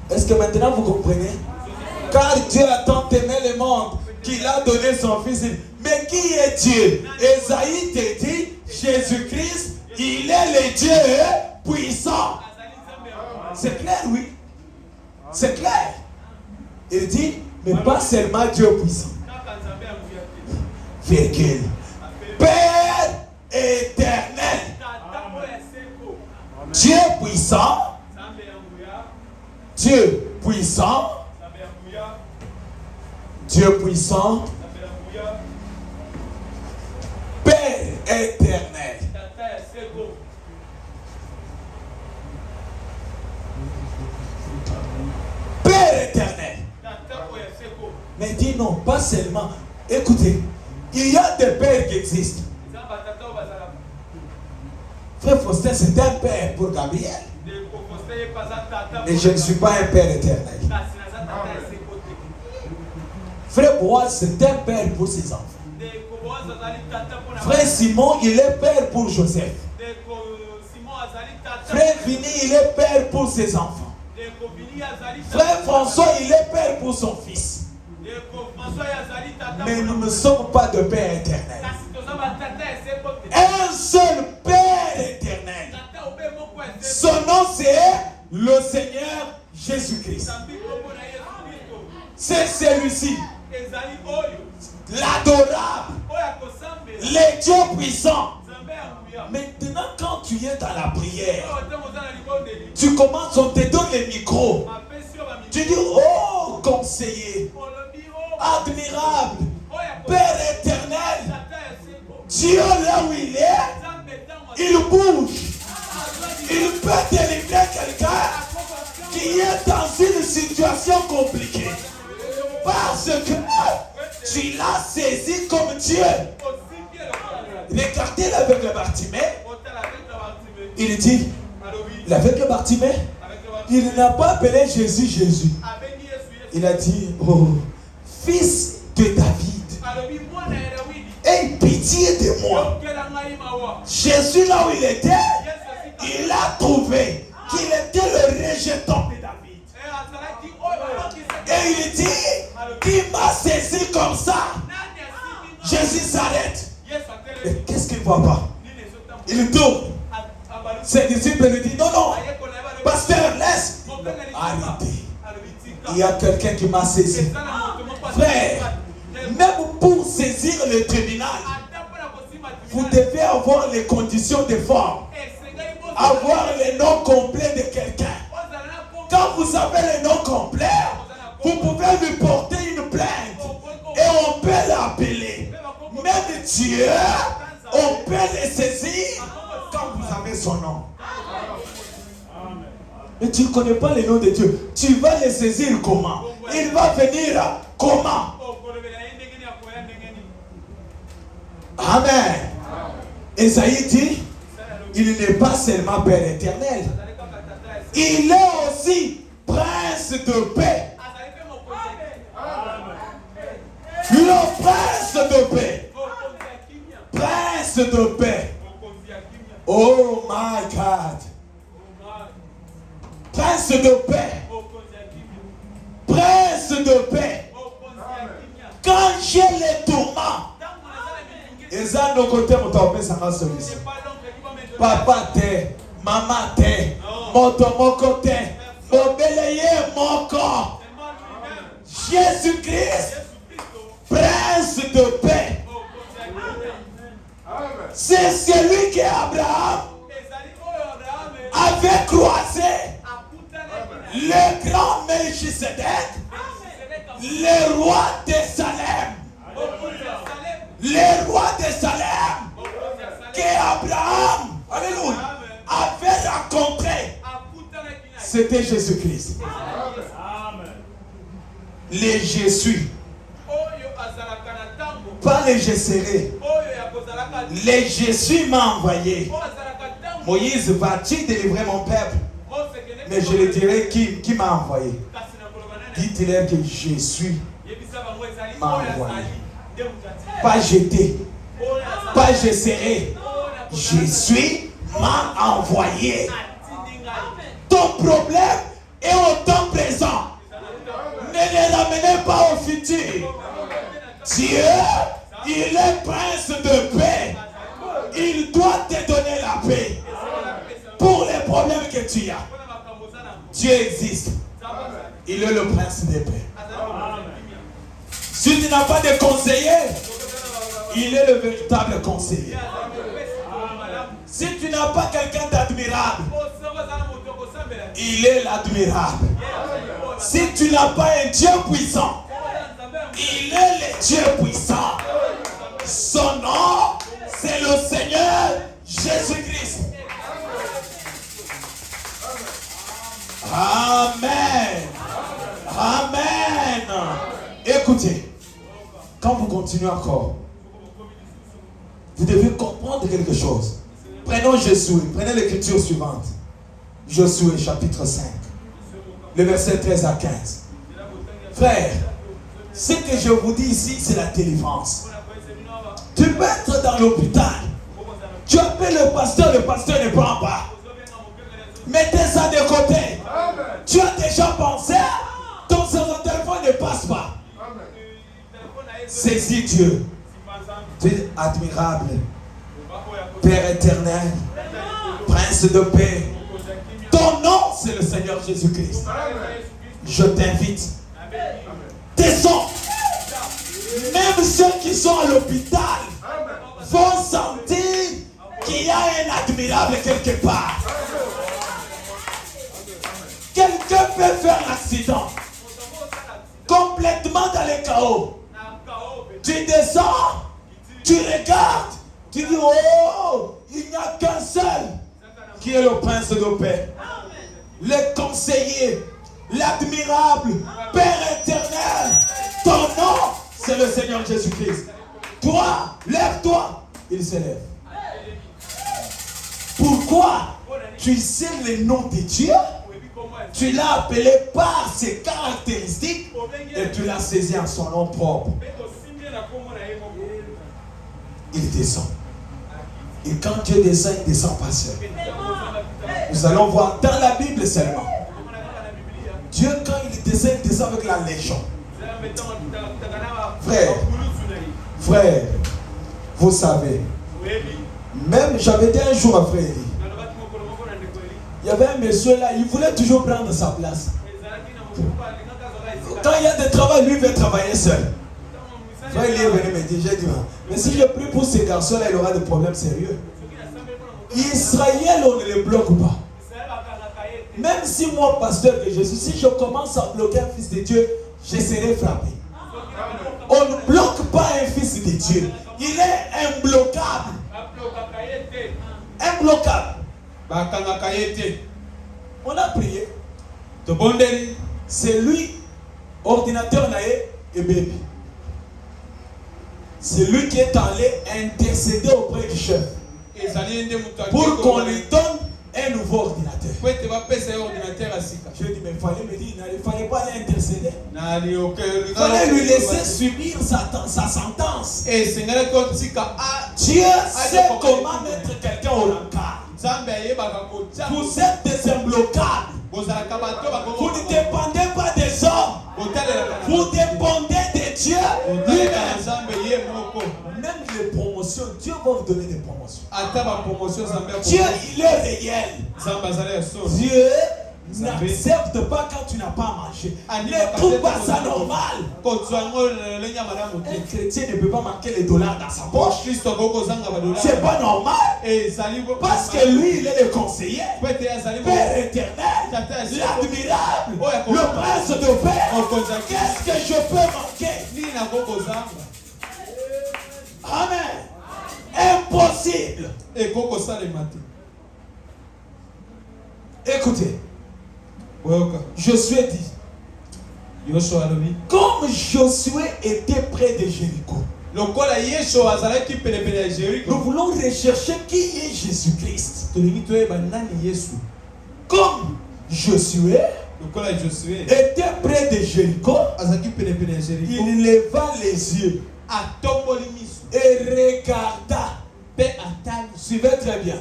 Est-ce que maintenant vous comprenez? Car Dieu a tant aimé le monde qu'il a donné son fils unique. Mais qui est Dieu? Esaïe te dit Jésus-Christ, il est le Dieu puissant. C'est clair, oui. C'est clair. Il dit, mais pas seulement Dieu puissant. Virgule. Père éternel. Dieu puissant. Dieu puissant. Dieu puissant. Père éternel. Père éternel. Mais dis non, pas seulement. Écoutez, il y a des pères qui existent. Frère Faustin, c'est un père pour Gabriel. Mais je ne suis pas un père éternel. Frère Boaz, c'est un père pour ses enfants. Frère Simon, il est père pour Joseph. Frère Vini, il est père pour ses enfants. Frère François, il est père pour son fils. Mais nous ne sommes pas de père éternel. Un seul père éternel. Son nom c'est le Seigneur Jésus-Christ. C'est celui-ci. L'adorable. Le Dieu puissant. Maintenant, quand tu es dans la prière, tu commences, on te donne le micro. Tu dis, oh, conseiller, admirable, Père éternel, Dieu là où il est, il bouge. Il peut délivrer quelqu'un qui est dans une situation compliquée. Parce que tu l'as saisi comme Dieu. Regardez avec le Bartimée. Il dit, avec le Bartimée, il n'a pas appelé Jésus Jésus. Il a dit, oh, fils de David, aie pitié de moi. Jésus là où il était, il a trouvé qu'il était le rejeton de David. Et il dit, qui m'a saisi comme ça? Jésus s'arrête. Mais qu'est-ce qu'il ne voit pas? Il tourne. Ses disciples lui disent, non, non, pasteur, laisse. Arrêtez. Il y a quelqu'un qui m'a saisi. Frère, même pour saisir le tribunal, vous devez avoir les conditions de forme. Avoir le nom complet de quelqu'un. Quand vous avez le nom complet, son nom. Mais tu ne connais pas les noms de Dieu. Tu vas les saisir comment? Il va venir comment? Amen. Esaïe dit, il n'est pas seulement Père éternel. Il est aussi Prince de paix. Le Prince de paix. Prince de paix. Oh my God. Prince de paix. Prince de paix. Quand j'ai les tourments, et ça, nos côtés, on t'a offert sa solution. Papa te, maman te, mon côté, mon bélier, mon corps. Jésus-Christ, Prince de paix. C'est celui que Abraham avait croisé. Le grand Melchisedec, le roi de Salem. Le roi de Salem que Abraham, alléluia, avait rencontré. C'était Jésus-Christ. Les Jésus. Pas les Jésus. Les Jésus m'a envoyé. Moïse, vas-tu délivrer mon peuple? Mais je le dirai qui m'a envoyé. Dites-leur que Jésus m'a envoyé. Pas jeté, pas j'essaierai. Jésus m'a envoyé. Ton problème est au temps présent. Ne les ramenez pas au futur. Dieu, il est Prince de paix. Il doit te donner la paix pour les problèmes que tu as. Dieu existe. Il est le Prince de paix. Si tu n'as pas de conseiller, il est le véritable conseiller. Si tu n'as pas quelqu'un d'admirable, il est l'admirable. Si tu n'as pas un Dieu puissant, il est le Dieu puissant. Son nom, c'est le Seigneur Jésus-Christ. Amen. Amen. Écoutez. Quand vous continuez encore, vous devez comprendre quelque chose. Prenons Josué, prenez l'écriture suivante. Josué chapitre 5, le verset 13 à 15. Frère, ce que je vous dis ici, c'est la délivrance. Tu peux être dans l'hôpital. Tu appelles le pasteur ne prend pas. Mettez ça de côté. Tu as déjà pensé, ton téléphone ne passe pas. Saisis Dieu. Tu es admirable. Père éternel. Prince de paix. Ton nom, c'est le Seigneur Jésus-Christ. Je t'invite. Descends. Même ceux qui sont à l'hôpital vont sentir qu'il y a un admirable quelque part. Quelqu'un peut faire l'accident. Complètement dans le chaos. Tu descends, tu regardes, tu dis, oh, il n'y a qu'un seul qui est le Prince de paix. Le conseiller, l'admirable, Père éternel. Ton nom, c'est le Seigneur Jésus-Christ. Toi, lève-toi. Il se lève. Pourquoi? Tu sais le nom de Dieu. Tu l'as appelé par ses caractéristiques et tu l'as saisi en son nom propre. Il descend. Et quand Dieu descend, il descend pas seul. Nous allons voir dans la Bible seulement. Dieu, quand il descend avec la légion. Frère, vous savez, même j'avais dit un jour à frère, il y avait un monsieur là, il voulait toujours prendre sa place. Quand il y a des travaux, lui veut travailler seul. Frère, il est venu me dire, j'ai dit, mais si je prie pour ces garçons-là, il aura des problèmes sérieux. Israël, on ne les bloque pas. Même si moi, pasteur de Jésus, si je commence à bloquer un fils de Dieu, je serai frappé. On ne bloque pas un fils de Dieu. Il est imbloquable. Imbloquable. On a prié. C'est lui, ordinateur et bébé. C'est lui qui est allé intercéder auprès du chef pour qu'on lui donne un nouveau ordinateur. Je lui ai dit, mais il fallait me dire, il ne fallait pas l'intercéder. Il fallait lui laisser subir sa sentence. Dieu sait comment mettre quelqu'un au rencard. Vous êtes des imbloquables. Vous ne dépendez pas des hommes. Vous dépendez de Dieu lui-même. Même les promotions, Dieu va vous donner des promotions. Dieu, il est réel. Dieu n'accepte pas quand tu n'as pas mangé. Ne trouve pas ça normal. Un chrétien ne peut pas marquer les dollars dans sa poche. C'est pas normal. Parce que lui, il est le conseiller, Père éternel, l'admirable, le prince de paix. Qu'est-ce que je peux manquer? Amen. Impossible. Écoutez, Josué dit, comme Josué était près de Jéricho, nous voulons rechercher qui est Jésus-Christ. Comme Josué était près de Jéricho, il leva les yeux et regarda. Suivez très bien.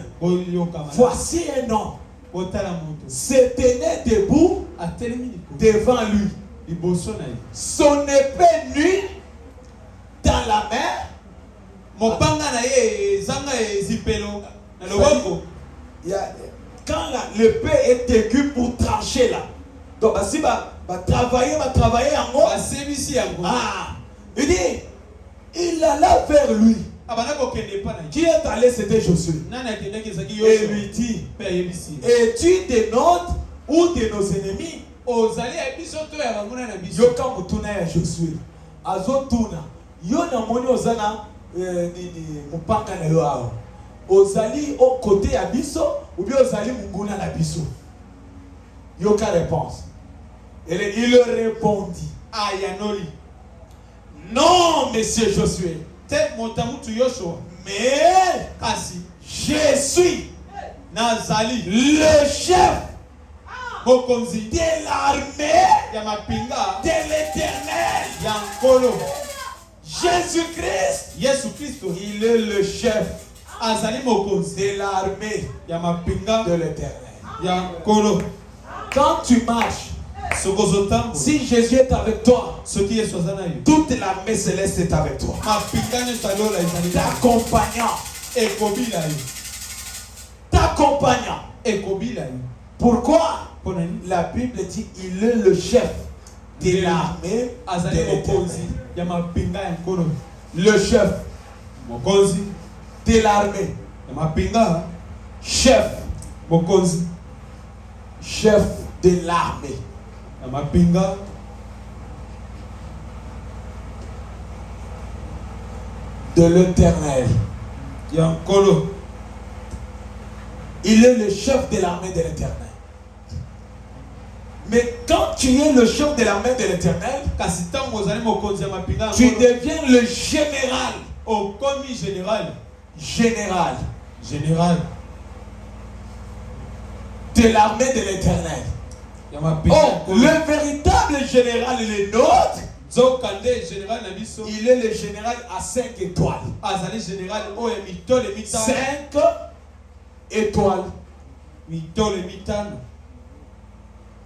Voici un homme se tenait debout devant lui. Son épée nue dans la main. Quand l'épée est aiguë pour trancher là. Donc, si va travailler en haut. Il dit, il alla vers lui. Qui est allé, c'était Josué. Et lui dit, es-tu des nôtres ou de nos ennemis? Yoka mutuna ya Josué. Azotuna. Yona moni ozana mupanga na yo aho. Ozali au côté ya biso ou bien ozali munguna na biso. Yoka réponse. Et il répondit. Non, monsieur Josué. Mais je suis le chef de l'armée de l'Éternel. Jésus-Christ, il est le chef de l'armée de l'Éternel. Quand tu marches, si Jésus est avec toi, toute l'armée céleste est avec toi. T'accompagnant. Pourquoi? La Bible dit il est le chef de l'armée de l'Éternel. Le chef de l'armée. Chef de l'armée. De l'Éternel. Il est le chef de l'armée de l'Éternel. Mais quand tu es le chef de l'armée de l'Éternel, tu deviens le général. Général de l'armée de l'Éternel. Oh, le véritable général, le nôtre, il est le général à 5 étoiles. 5 étoiles.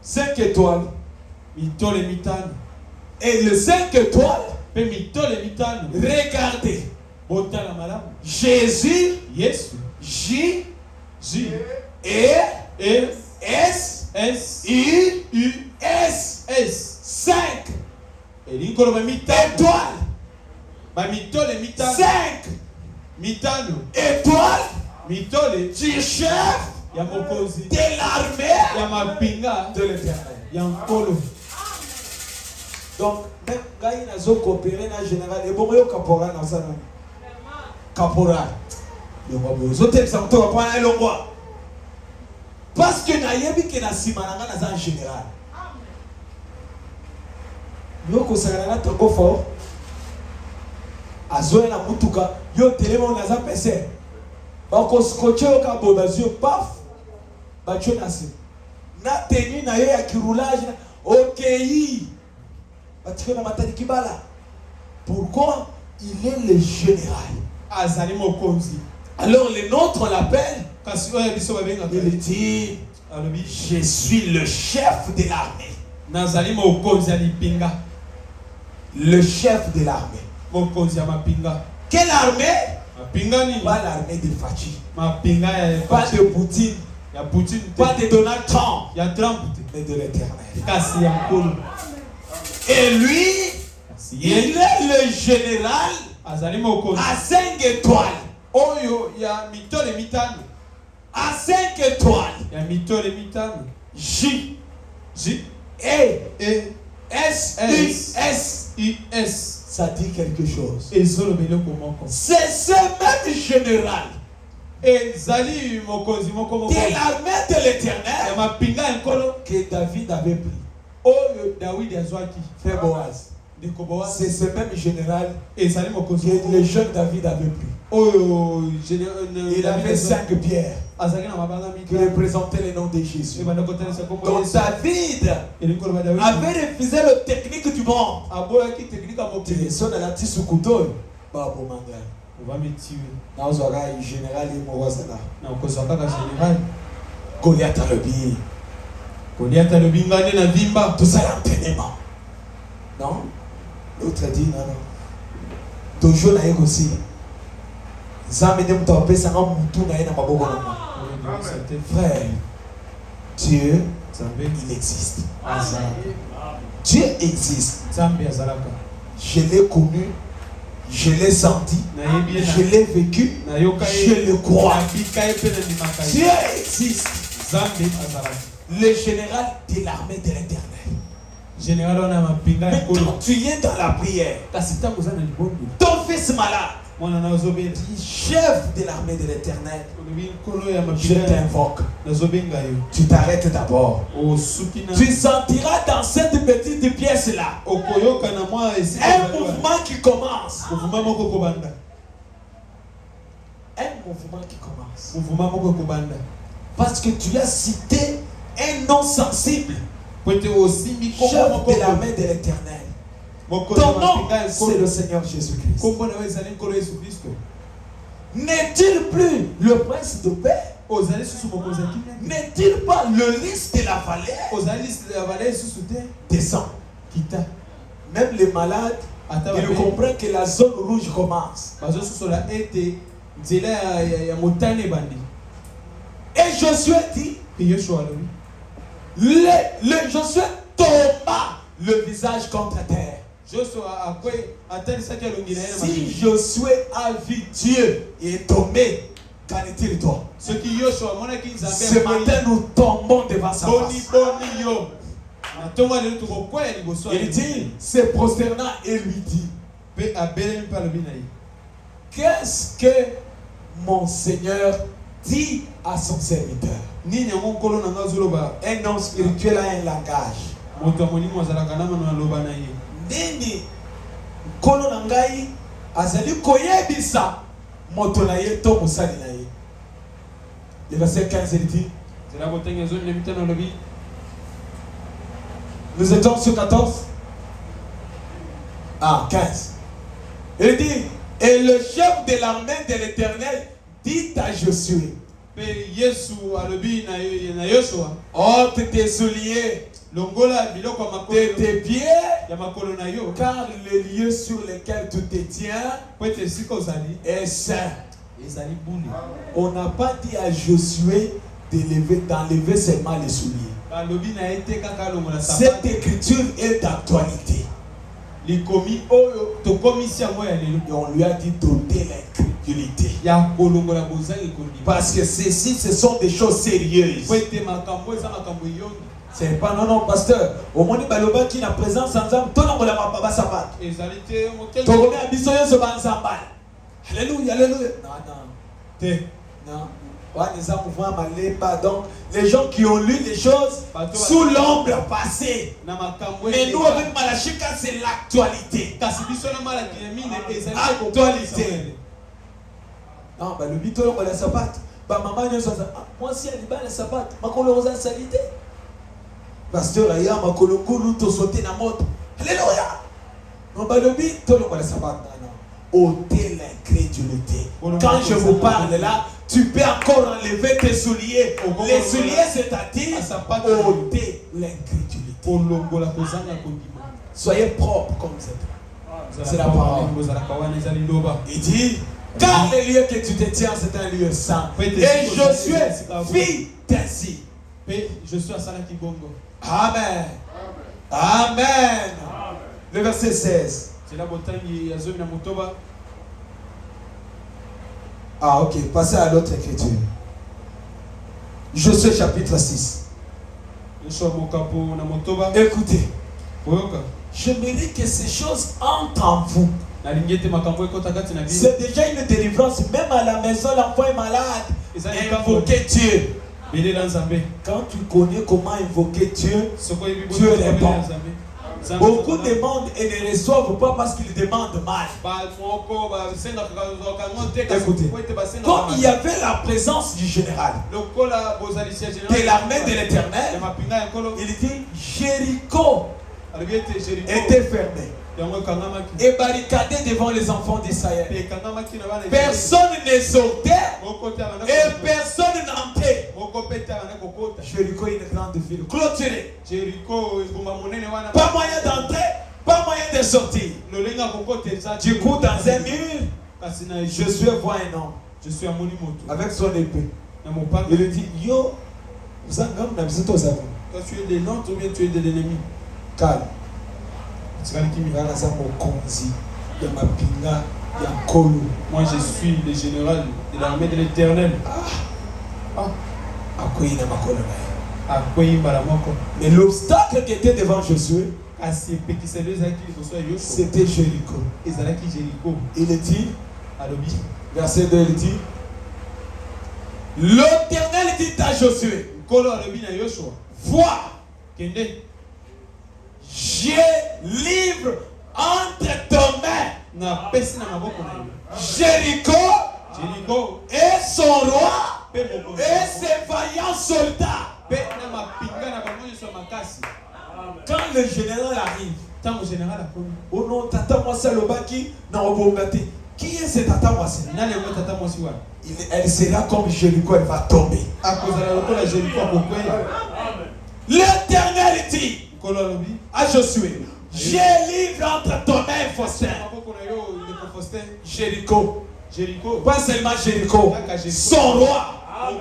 5 étoiles. Et le 5 étoiles, regardez. Jésus, J, E, S, U, S, 5 étoiles. 5 étoiles du chef de l'armée de l'Éternel. Donc, même quand il a coopéré dans le général, il y a un caporal dans ça. Caporal. Parce que nayebi ke na simananga na en général. Yoko sagananga toko fort. Azoe na mutuka yo telemo na za pese. Bako scotché au cabo bazio paf. Bacho nasi. Na tenu na yo ya kirulage OK. Batiko na matani kibala. Pourquoi il est le général? Azali mokonzi. Alors les nôtres on l'appelle. Il dit je suis le chef de l'armée. Nazali mokonzi alipinga. Le chef de l'armée. Quelle armée? Pas l'armée de Fachi. Pas de Poutine. Pas de Donald Trump. Mais de l'Éternel. Et lui, il est le général à 5 étoiles. À 5 étoiles. J. E. S. Ça dit quelque chose. C'est ce même général de l'armée de l'Éternel que David avait pris. Frère Boaz. C'est ce même général que le jeune David avait pris. Il avait 5 pierres qui représentaient le nom de Jésus. Donc David avait refusé le technique du monde. Goliath a le billet. Tout ça l'entraînement. Non? L'autre dit non, non. Toujours là aussi. Frère, Dieu, il existe. Dieu existe. Je l'ai connu, je l'ai senti, je l'ai vécu, je le crois. Dieu existe. Le général de l'armée de l'Éternel. Mais quand tu es dans la prière, ton fils malade, chef de l'armée de l'Éternel, je t'invoque. Tu t'arrêtes d'abord. Tu sentiras dans cette petite pièce-là un mouvement qui commence. Un mouvement qui commence. Parce que tu as cité un nom sensible. Chef de l'armée de l'Éternel. Ton nom, c'est le Seigneur Jésus-Christ. N'est-il plus le prince de paix? N'est-il pas le lys de la vallée? Descend. Même les malades, ils comprennent que la zone rouge commence. Et Josué dit, Josué tomba le visage contre terre. Si Josué a vu Dieu et est tombé, qu'en est-il toi? Ce matin, nous tombons devant sa face. Il dit, se prosternant et lui dit, qu'est-ce que mon Seigneur dit à son serviteur? Un homme spirituel a un langage. Nini kolo nangai azali koyebisa moto na ye to musali na ye. Le verset 15 il dit, nous étions sur 14. Ah, 15. Il dit, et le chef de l'armée de l'Éternel dit à Josué, ôte tes souliers de tes pieds, car le lieu sur lequel tu te tiens est saint. On n'a pas dit à Josué d'enlever seulement les souliers. Cette écriture est d'actualité. Et on lui a dit d'ôter l'incrédulité. Parce que ceci, ce sont des choses sérieuses. C'est pas non, pasteur. Au moins, baloba qui n'a présence ensemble, tout le monde a pas sabat. Alléluia, alléluia. Non. Donc, les gens qui ont lu les choses sous l'ombre passée. Mais nous, avec Malachika, c'est l'actualité. Actualité. Non, le bito, on a la sabbat. Maman, moi, si elle est la sabbat, ma colorose a salité. Pasteur, il y a ma colocolo, tout sauté dans la moto. Alléluia. Non, le bito, on a la sabbat. Ôtez l'incrédulité. Quand je vous parle là, tu peux encore enlever tes souliers. Les souliers, c'est-à-dire ôtez l'incrédulité. Soyez propres comme vous êtes. C'est la parole. Il dit, car le lieu que tu te tiens, c'est un lieu saint. Et Josué fit ainsi. Amen. Amen. Le verset 16. Ah, ok. Passez à l'autre écriture. Josué chapitre 6. Écoutez. J'aimerais que ces choses entrent en vous. C'est déjà une délivrance. Même à la maison, l'enfant est malade. Invoquez Dieu. Quand tu connais comment invoquer Dieu, Dieu répond. Beaucoup demandent et ne reçoivent pas parce qu'ils demandent mal. Écoutez, quand il y avait la présence du général de l'armée de l'Éternel, il dit Jéricho était fermé et barricadé devant les enfants d'Israël. Personne ne sortait et personne n'entrait. Jéricho est une grande ville clôturée. Pas moyen d'entrer, pas moyen de sortir. Du coup, dans un mur, Josué voit un homme avec son épée. Il lui dit Yo, vous êtes aux amis. Toi, tu es des nôtres ou bien tu es de l'ennemi? Calme. Moi je suis le général de l'armée de l'Éternel. Mais l'obstacle qui était devant Josué, c'était Jéricho. Il dit, verset 2, il dit, l'Éternel dit à Josué, vois, je livre entre tes mains Jéricho et son roi et ses vaillants soldats. Quand le général arrive, oh non, Tata Mwasi Lobaki, qui est ce Tata Mwasi? Elle sera comme Jéricho, elle va tomber. L'Éternel dit à Josué, je livre entre ton main, Faustin, Jéricho. Pas seulement Jéricho, son roi.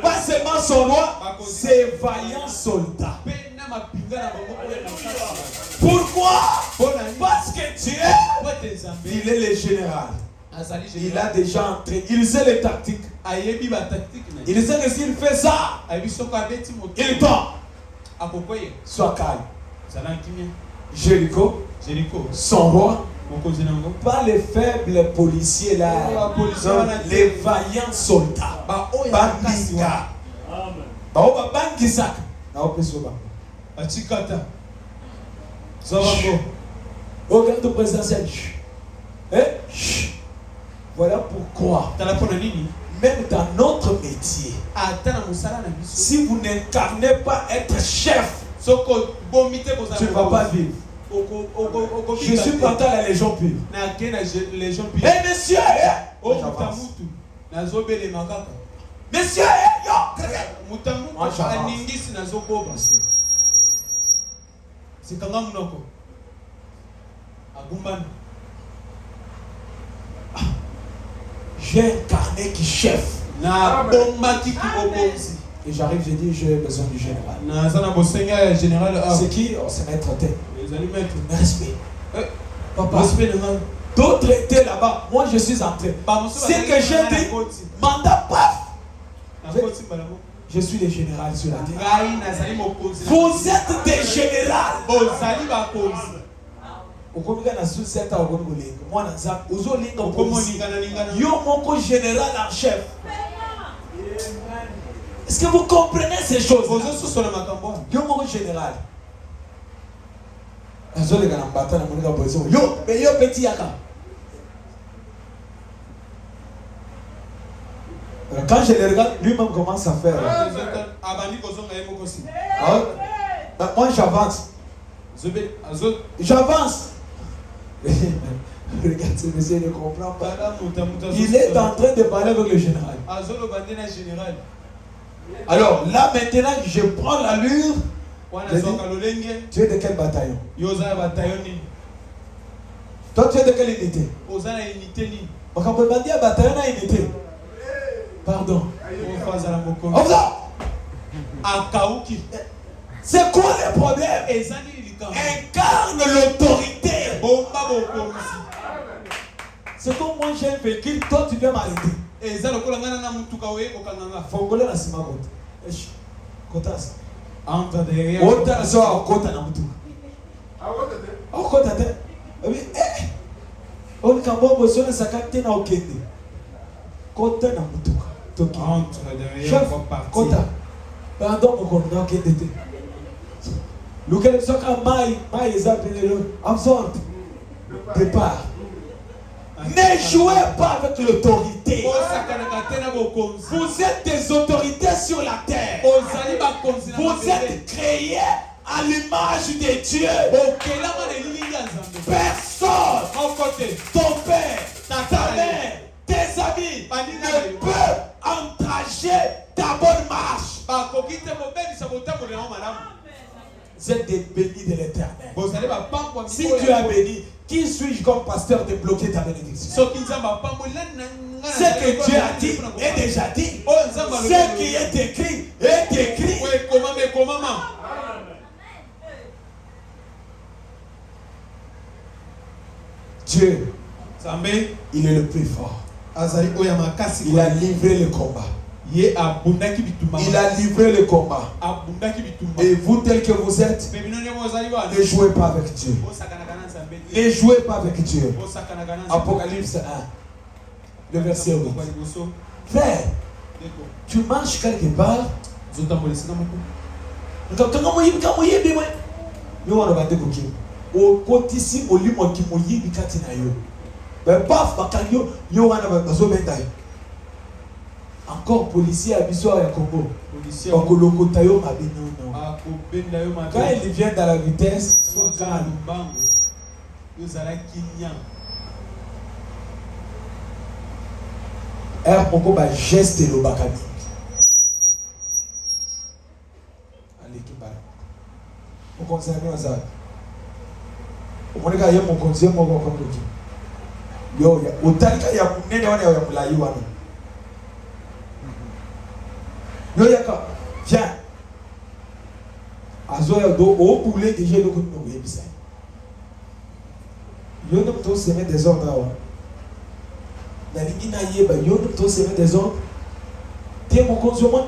Pas seulement son roi, ses vaillants soldats. Pourquoi? Parce que Dieu, il est le général. Il a déjà entré. Il sait les tactiques. Il sait que s'il fait ça, il tombe. Sois calme. Jéricho, son roi, pas les faibles policiers là, les vaillants soldats. Bandika. Regarde le présidentiel. Voilà pourquoi, même dans notre métier, si vous n'incarnez pas être chef, tu ne vas pas vivre. Je suis partant à la Légion pure. Eh monsieur, monsieur, j'ai incarné qui chef. Et j'arrive, je dis, j'ai besoin du général. C'est qui? Oh, c'est maître tête. Respect. Papa. D'autres étaient là-bas. Moi, je suis entré. C'est que j'ai dit, mandat, paf. Je suis le général sur la terre. Vous êtes des généraux. Yo moko général en chef. Est-ce que vous comprenez ces choses? Yo mon général. Yo, mais yo petit yaka. Quand je le regarde, lui-même commence à faire. Moi j'avance. J'avance. Regarde, ce monsieur ne comprend pas. Il est en train de parler avec le général. Alors là maintenant, je prends l'allure. Tu es de quel bataillon? Toi tu es de quelle unité? Pardon. C'est quoi le problème? Incarne l'autorité. C'est comme moi j'ai un véhicule, toi tu viens m'arrêter. Fongole na sima kote. Kotas. Entre derrière. Ota so kota na mutu. Kota te. Oui, on kambo bosona sakate na okende. Kota na mutu. Toki. Entre derrière pour partir. Kota. Pardon mon kona okende te. Lequel soka mai ezapelelo. Absorbe. Départ. Ne jouez pas avec l'autorité. Vous êtes des autorités sur la terre. Vous êtes créés à l'image de Dieu. Personne, ton père, ta mère, tes amis ne peut entacher ta bonne marche. Vous êtes des bénis de l'Éternel. Si tu as béni, qui suis-je comme pasteur de bloquer ta bénédiction? Ce que Dieu a dit est déjà dit. Ce qui est écrit est écrit. Dieu, il est le plus fort. Il a livré le combat. Il a livré le combat. Et vous, tel que vous êtes, ne jouez pas avec Dieu. Ne jouez pas avec Dieu. Apocalypse 1, le verset 8. Frère, tu marches quelque part. Encore policier à Bissau et Congo. Quand il vient dans la vitesse, son calme. Air Congo va geste le bakami. Allez, qui parle. On continue à ça. On est quand mon conseil, mon comme le yo, au talika ya munene wana ya mulayi wana. Yo yaka, viens. Azoya do au poulet déjà le coup de yebisa. Yo ne peut semer des ordres là. Na lingina yeba yo ne peut semer des ordres. Tiens mon compte sur moi.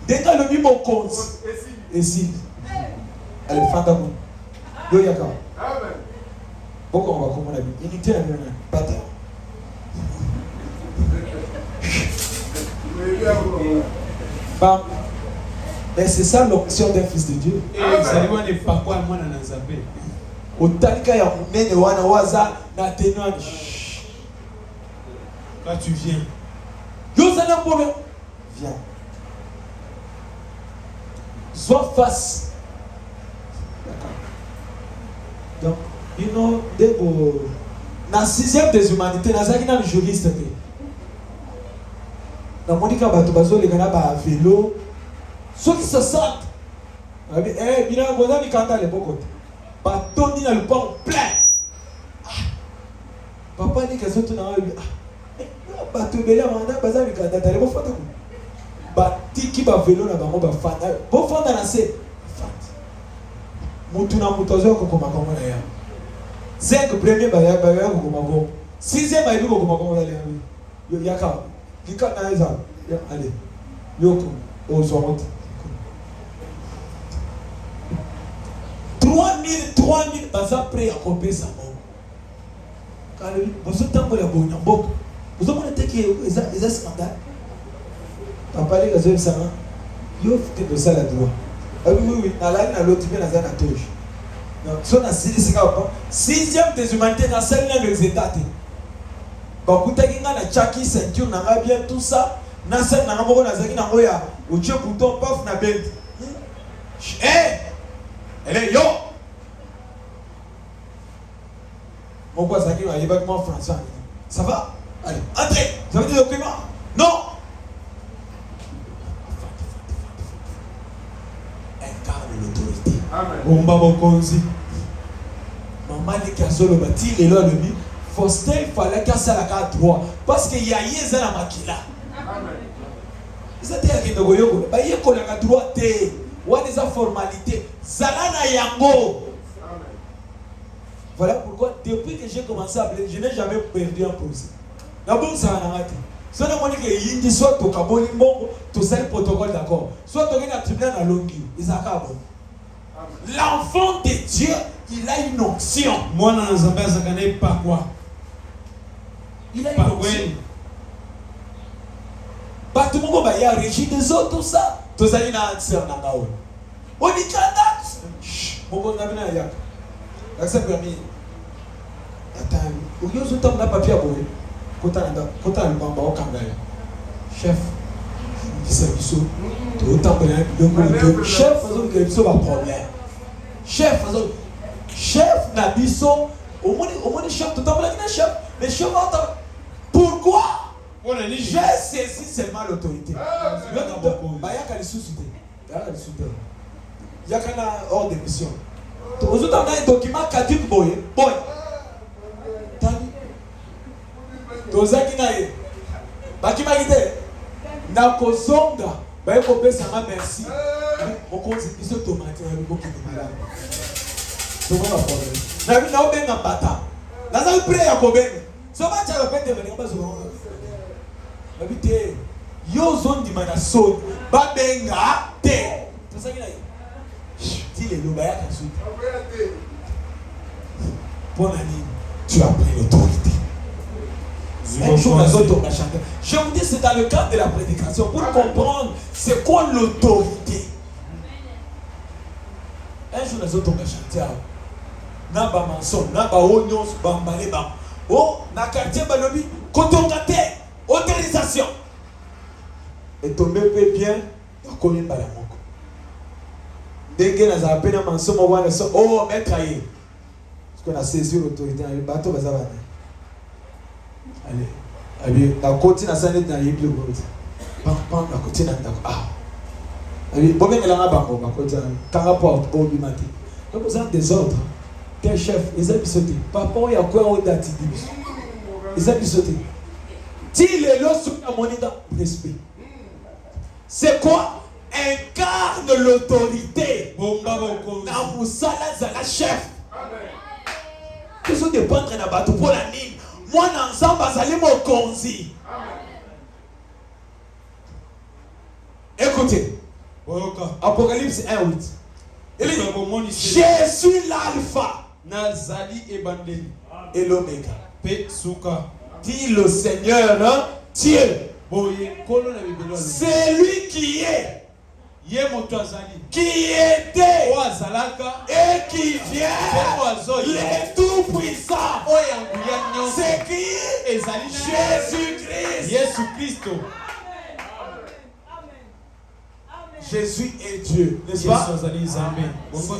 Dès le mon compte. Et si elle fanda mon. Yo yaka. Amen. Pourquoi on va comment la vie? Unité la vie bataille. Bam. Mais c'est ça l'option d'un fils de Dieu. Au talika ya munene wana waza na tenani. Quand tu viens, yo ça n'a pas problème. Viens. Sois face. Donc, you know, dans 6e des humanités, dans le juriste, dans mon cas, les gars à vélo, ceux qui se sentent, eh, bien, vous avez quand à l'époque, Tony dans le pont plein. Papa dit que c'est tout dans le bateau belé, on a besoin de quand à l'époque, Tiki va vélo là-bas, on va faire. Bon, faire dans la scène. Moutuna Moutozo, Kokoma, comment là. 5 premiers bagages, Kokoma. 6e bagages, Kokoma, là. Yaka, Kika Naïza, allez. Yoko, Ozorot. 3000, baza prêt à couper sa mort. Car vous êtes tambour la bonne, vous avez été qui est scandale. Papa, les gars, ça, Yo fite de ça la droit. Oui, na la na l'autre bien na touche. Donc so na c'est pas sixième des humanités na celle là les états. Ba kutaki nga na chaki ceinture na nga bien tout ça. Na celle na ngoko na zaki na ngoya. Uche bouton paf na belt. Elle est yo. Mon quoi ça qui va y avoir comment français. Ça va? Allez, entrez. Vous avez des documents? Non. Incarne l'autorité. Amen. Maman dit qu'il y a solo bâti les lois de lui. Faustin, il fallait qu'il y ait la carte droit. Parce qu'il y a yéza la makila. Ils étaient avec le goyo. Bah, il y a la carte droit. Ou des formalités. Zalana yango. Voilà pourquoi, depuis que j'ai commencé à plaider, je n'ai jamais perdu un procès. D'abord, ça va n'arrêter. Soit on dit que il soit au Kaboni Bongo, tout ça le protocole d'accord. Soit on est à tribunal à Longi, ils acabent. L'enfant de Dieu, il a une onction. Moi, dans les affaires, ça connaît pas quoi. Il a une onction. Pas tout le monde va y avoir régime des autres, tout ça. Tout ça, il a un answer dans la haut. On dit qu'il y a un answer. Chut, mon bon ami, il y a. Accepte permis. Attends, où est-ce que tu as un papier à boire? Quand tu as un bamba au Canada. Chef, c'est ça. Tu as autant de chef, c'est un problème. Chef, Nabiso, au moins chef, tout le chef. Mais chef, pourquoi? J'ai saisi seulement l'autorité. Il y a qu'un hors de mission. Aujourd'hui, on a un document caduc boy. Tozaki na ye. Baki magite. Na kozonga. Ba ko pesa ma merci. On continue biso tomate na luko ki mala. To ba problème. Na bi na obenga bata. Na za pray ya kobenga. So ba cha pete venga ba zo. Ba bi te. Yo zone di mana so. Ba benga te. Tozaki na ye. Dis les loba ya kasu. Pour l'année, tu as pris l'autorité. Un jour, je vous dis, c'est dans le cadre de la prédication pour comprendre c'est quoi l'autorité. Un jour, les autres ont chanté. Na ba manson, na ba onions, bambale bam. Oh, na quartier balobi, kotongate, autorisation. Et tombé bien, na komi balamoko. Dès que nous avons appelé un manson, on va dire, oh, maître aïe. Parce qu'on a saisi l'autorité, le bateau va s'avancer. Allez, la côte n'a pas été dans les bleus. Pam, la côte n'a pas été. Ah. Allez, bon, mais elle a un banco, ma côte, quand rapport au bimaté. Donc, vous avez des ordres. Quel chef, ils ont sauté. Papa, il y a quoi au dati? Ils ont sauté. Si les lois sont à mon état, respect. C'est quoi? Incarne l'autorité. Dans Moussala, la chef. Ils sont dépendre de la bateau pour la ligne. Moi, ensemble, bazali mo konzi. Écoutez. Apocalypse 1:8. Il dit, je suis l'alpha. Nazali et Bandeli. Et l'oméga. Petsuka. Dit le Seigneur Dieu. C'est lui qui est. Qui était et qui vient, les tout-puissants. C'est qui? Jésus-Christ. Jésus est Dieu, n'est-ce pas?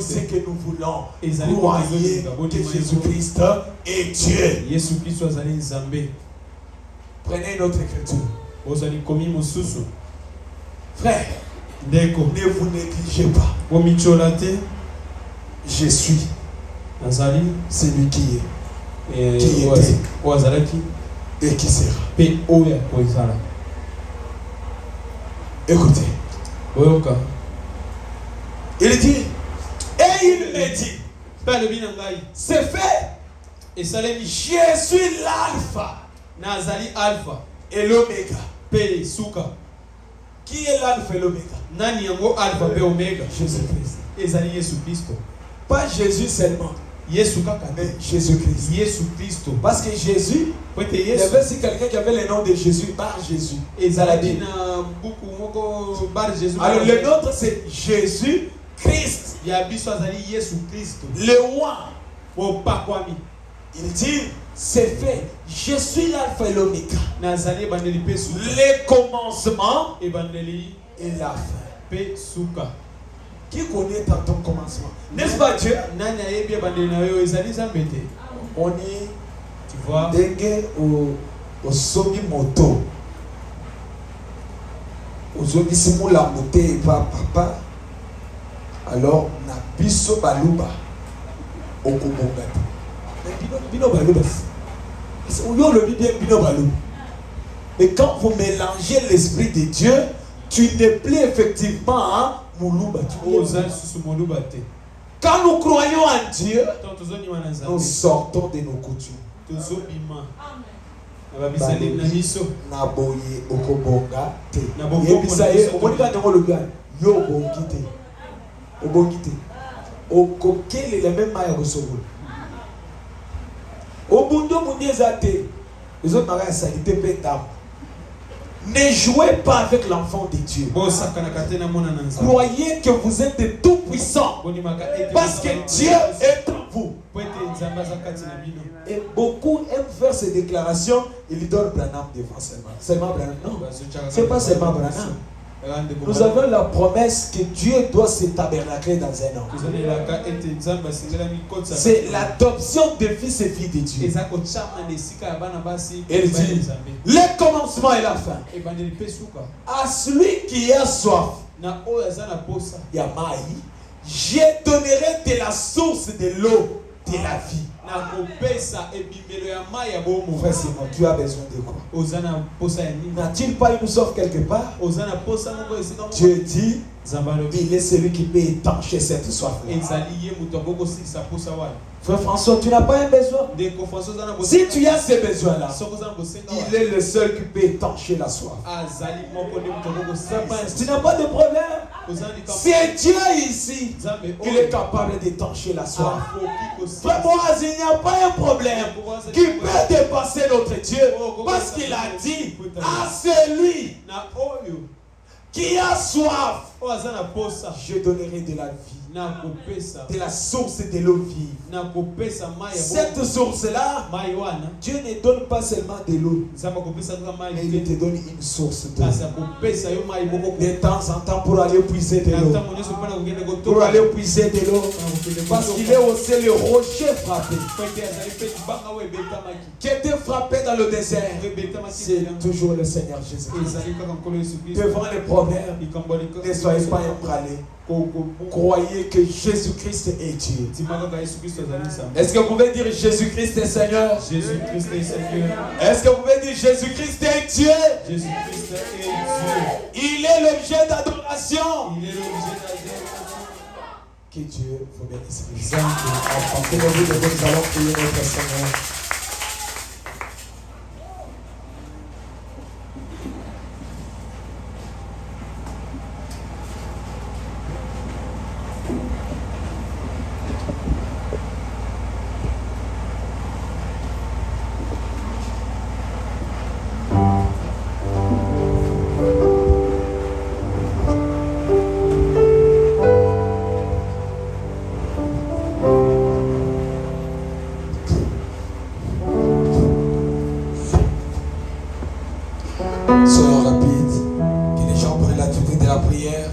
C'est ce que nous voulons. Croyez que Jésus-Christ est Dieu. Prenez notre écriture. Frère, ne vous négligez pas. Je suis celui qui est, qui était et qui sera. Écoutez. Il dit, et il me dit, c'est fait. Je suis l'alpha et l'oméga. Qui est l'alpha et l'oméga? Nani yango alpha et oméga? Jésus-Christ. Ezali Yesu Christo. Pas Jésus seulement. Mais Jésus-Christ. Parce que Jésus, il y avait aussi quelqu'un qui avait le nom de Jésus, Bar Jésus. Alors le nôtre c'est Jésus Christ. Le roi. Il dit, c'est fait. Je suis l'alpha et l'oméga. Le commencement et la fin. Qui connaît ton commencement? N'est-ce pas Dieu? On est, tu vois, au sommet moto. Aujourd'hui, si on l'a monté et pas papa, alors na biso baluba au Kobongata. Bino baluba. Mais quand vous mélangez l'esprit de Dieu, tu n'es plus effectivement hein, Moulouba. Quand nous croyons en Dieu, nous sortons de nos coutumes. Naboye okobonga te. Yebisaye omonika ndongo lobia yo bongite. Obongite. Okokele la même maya kosobola. Obundo munezate. Les autres mariages salité pétam. Ne jouez pas avec l'enfant de Dieu. Croyez que vous êtes tout puissant. Parce que Dieu est en vous. Et beaucoup aiment faire ces déclarations. Ils donnent Branham devant seulement. Seulement Branham. Non. C'est pas seulement Branham. Nous avons la promesse que Dieu doit se tabernacler dans un homme. C'est l'adoption de fils et filles de Dieu. Elle dit, le commencement et la fin. À celui qui a soif, je donnerai de la source de l'eau de la vie. Frère Simon, tu as besoin de quoi? N'a-t-il pas une soif quelque part? Dieu dit, il est celui qui peut étancher cette soif-là. Frère François, tu n'as pas un besoin. Si tu as ce besoin-là, il est le seul qui peut étancher la soif. Tu n'as pas de problème. C'est Dieu ici. Il est capable d'étancher la soif. Frère Boaz, il n'y a pas un problème qui peut dépasser notre Dieu. Parce qu'il a dit à celui qui a soif, je donnerai de la vie, de la source de l'eau vive. Cette source-là, Dieu ne donne pas seulement de l'eau, mais il te donne une source d'eau. De temps en temps pour aller puiser de l'eau. Pour aller puiser de l'eau. Parce qu'il est aussi le rocher frappé. Qui était frappé dans le désert. C'est toujours le Seigneur Jésus. Devant les problèmes, ne soyez pas ébranlés. Croyez que Jésus-Christ est Dieu. Est-ce que vous pouvez dire Jésus-Christ est Seigneur? Jésus-Christ est Seigneur. Est-ce que vous pouvez dire Jésus-Christ est Dieu? Jésus-Christ est Dieu. Il est l'objet d'adoration. Il est l'objet d'adoration. Que Dieu vous bénisse. Nous allons prier notre Seigneur. Soyons rapides, que les gens prennent l'attitude de la prière.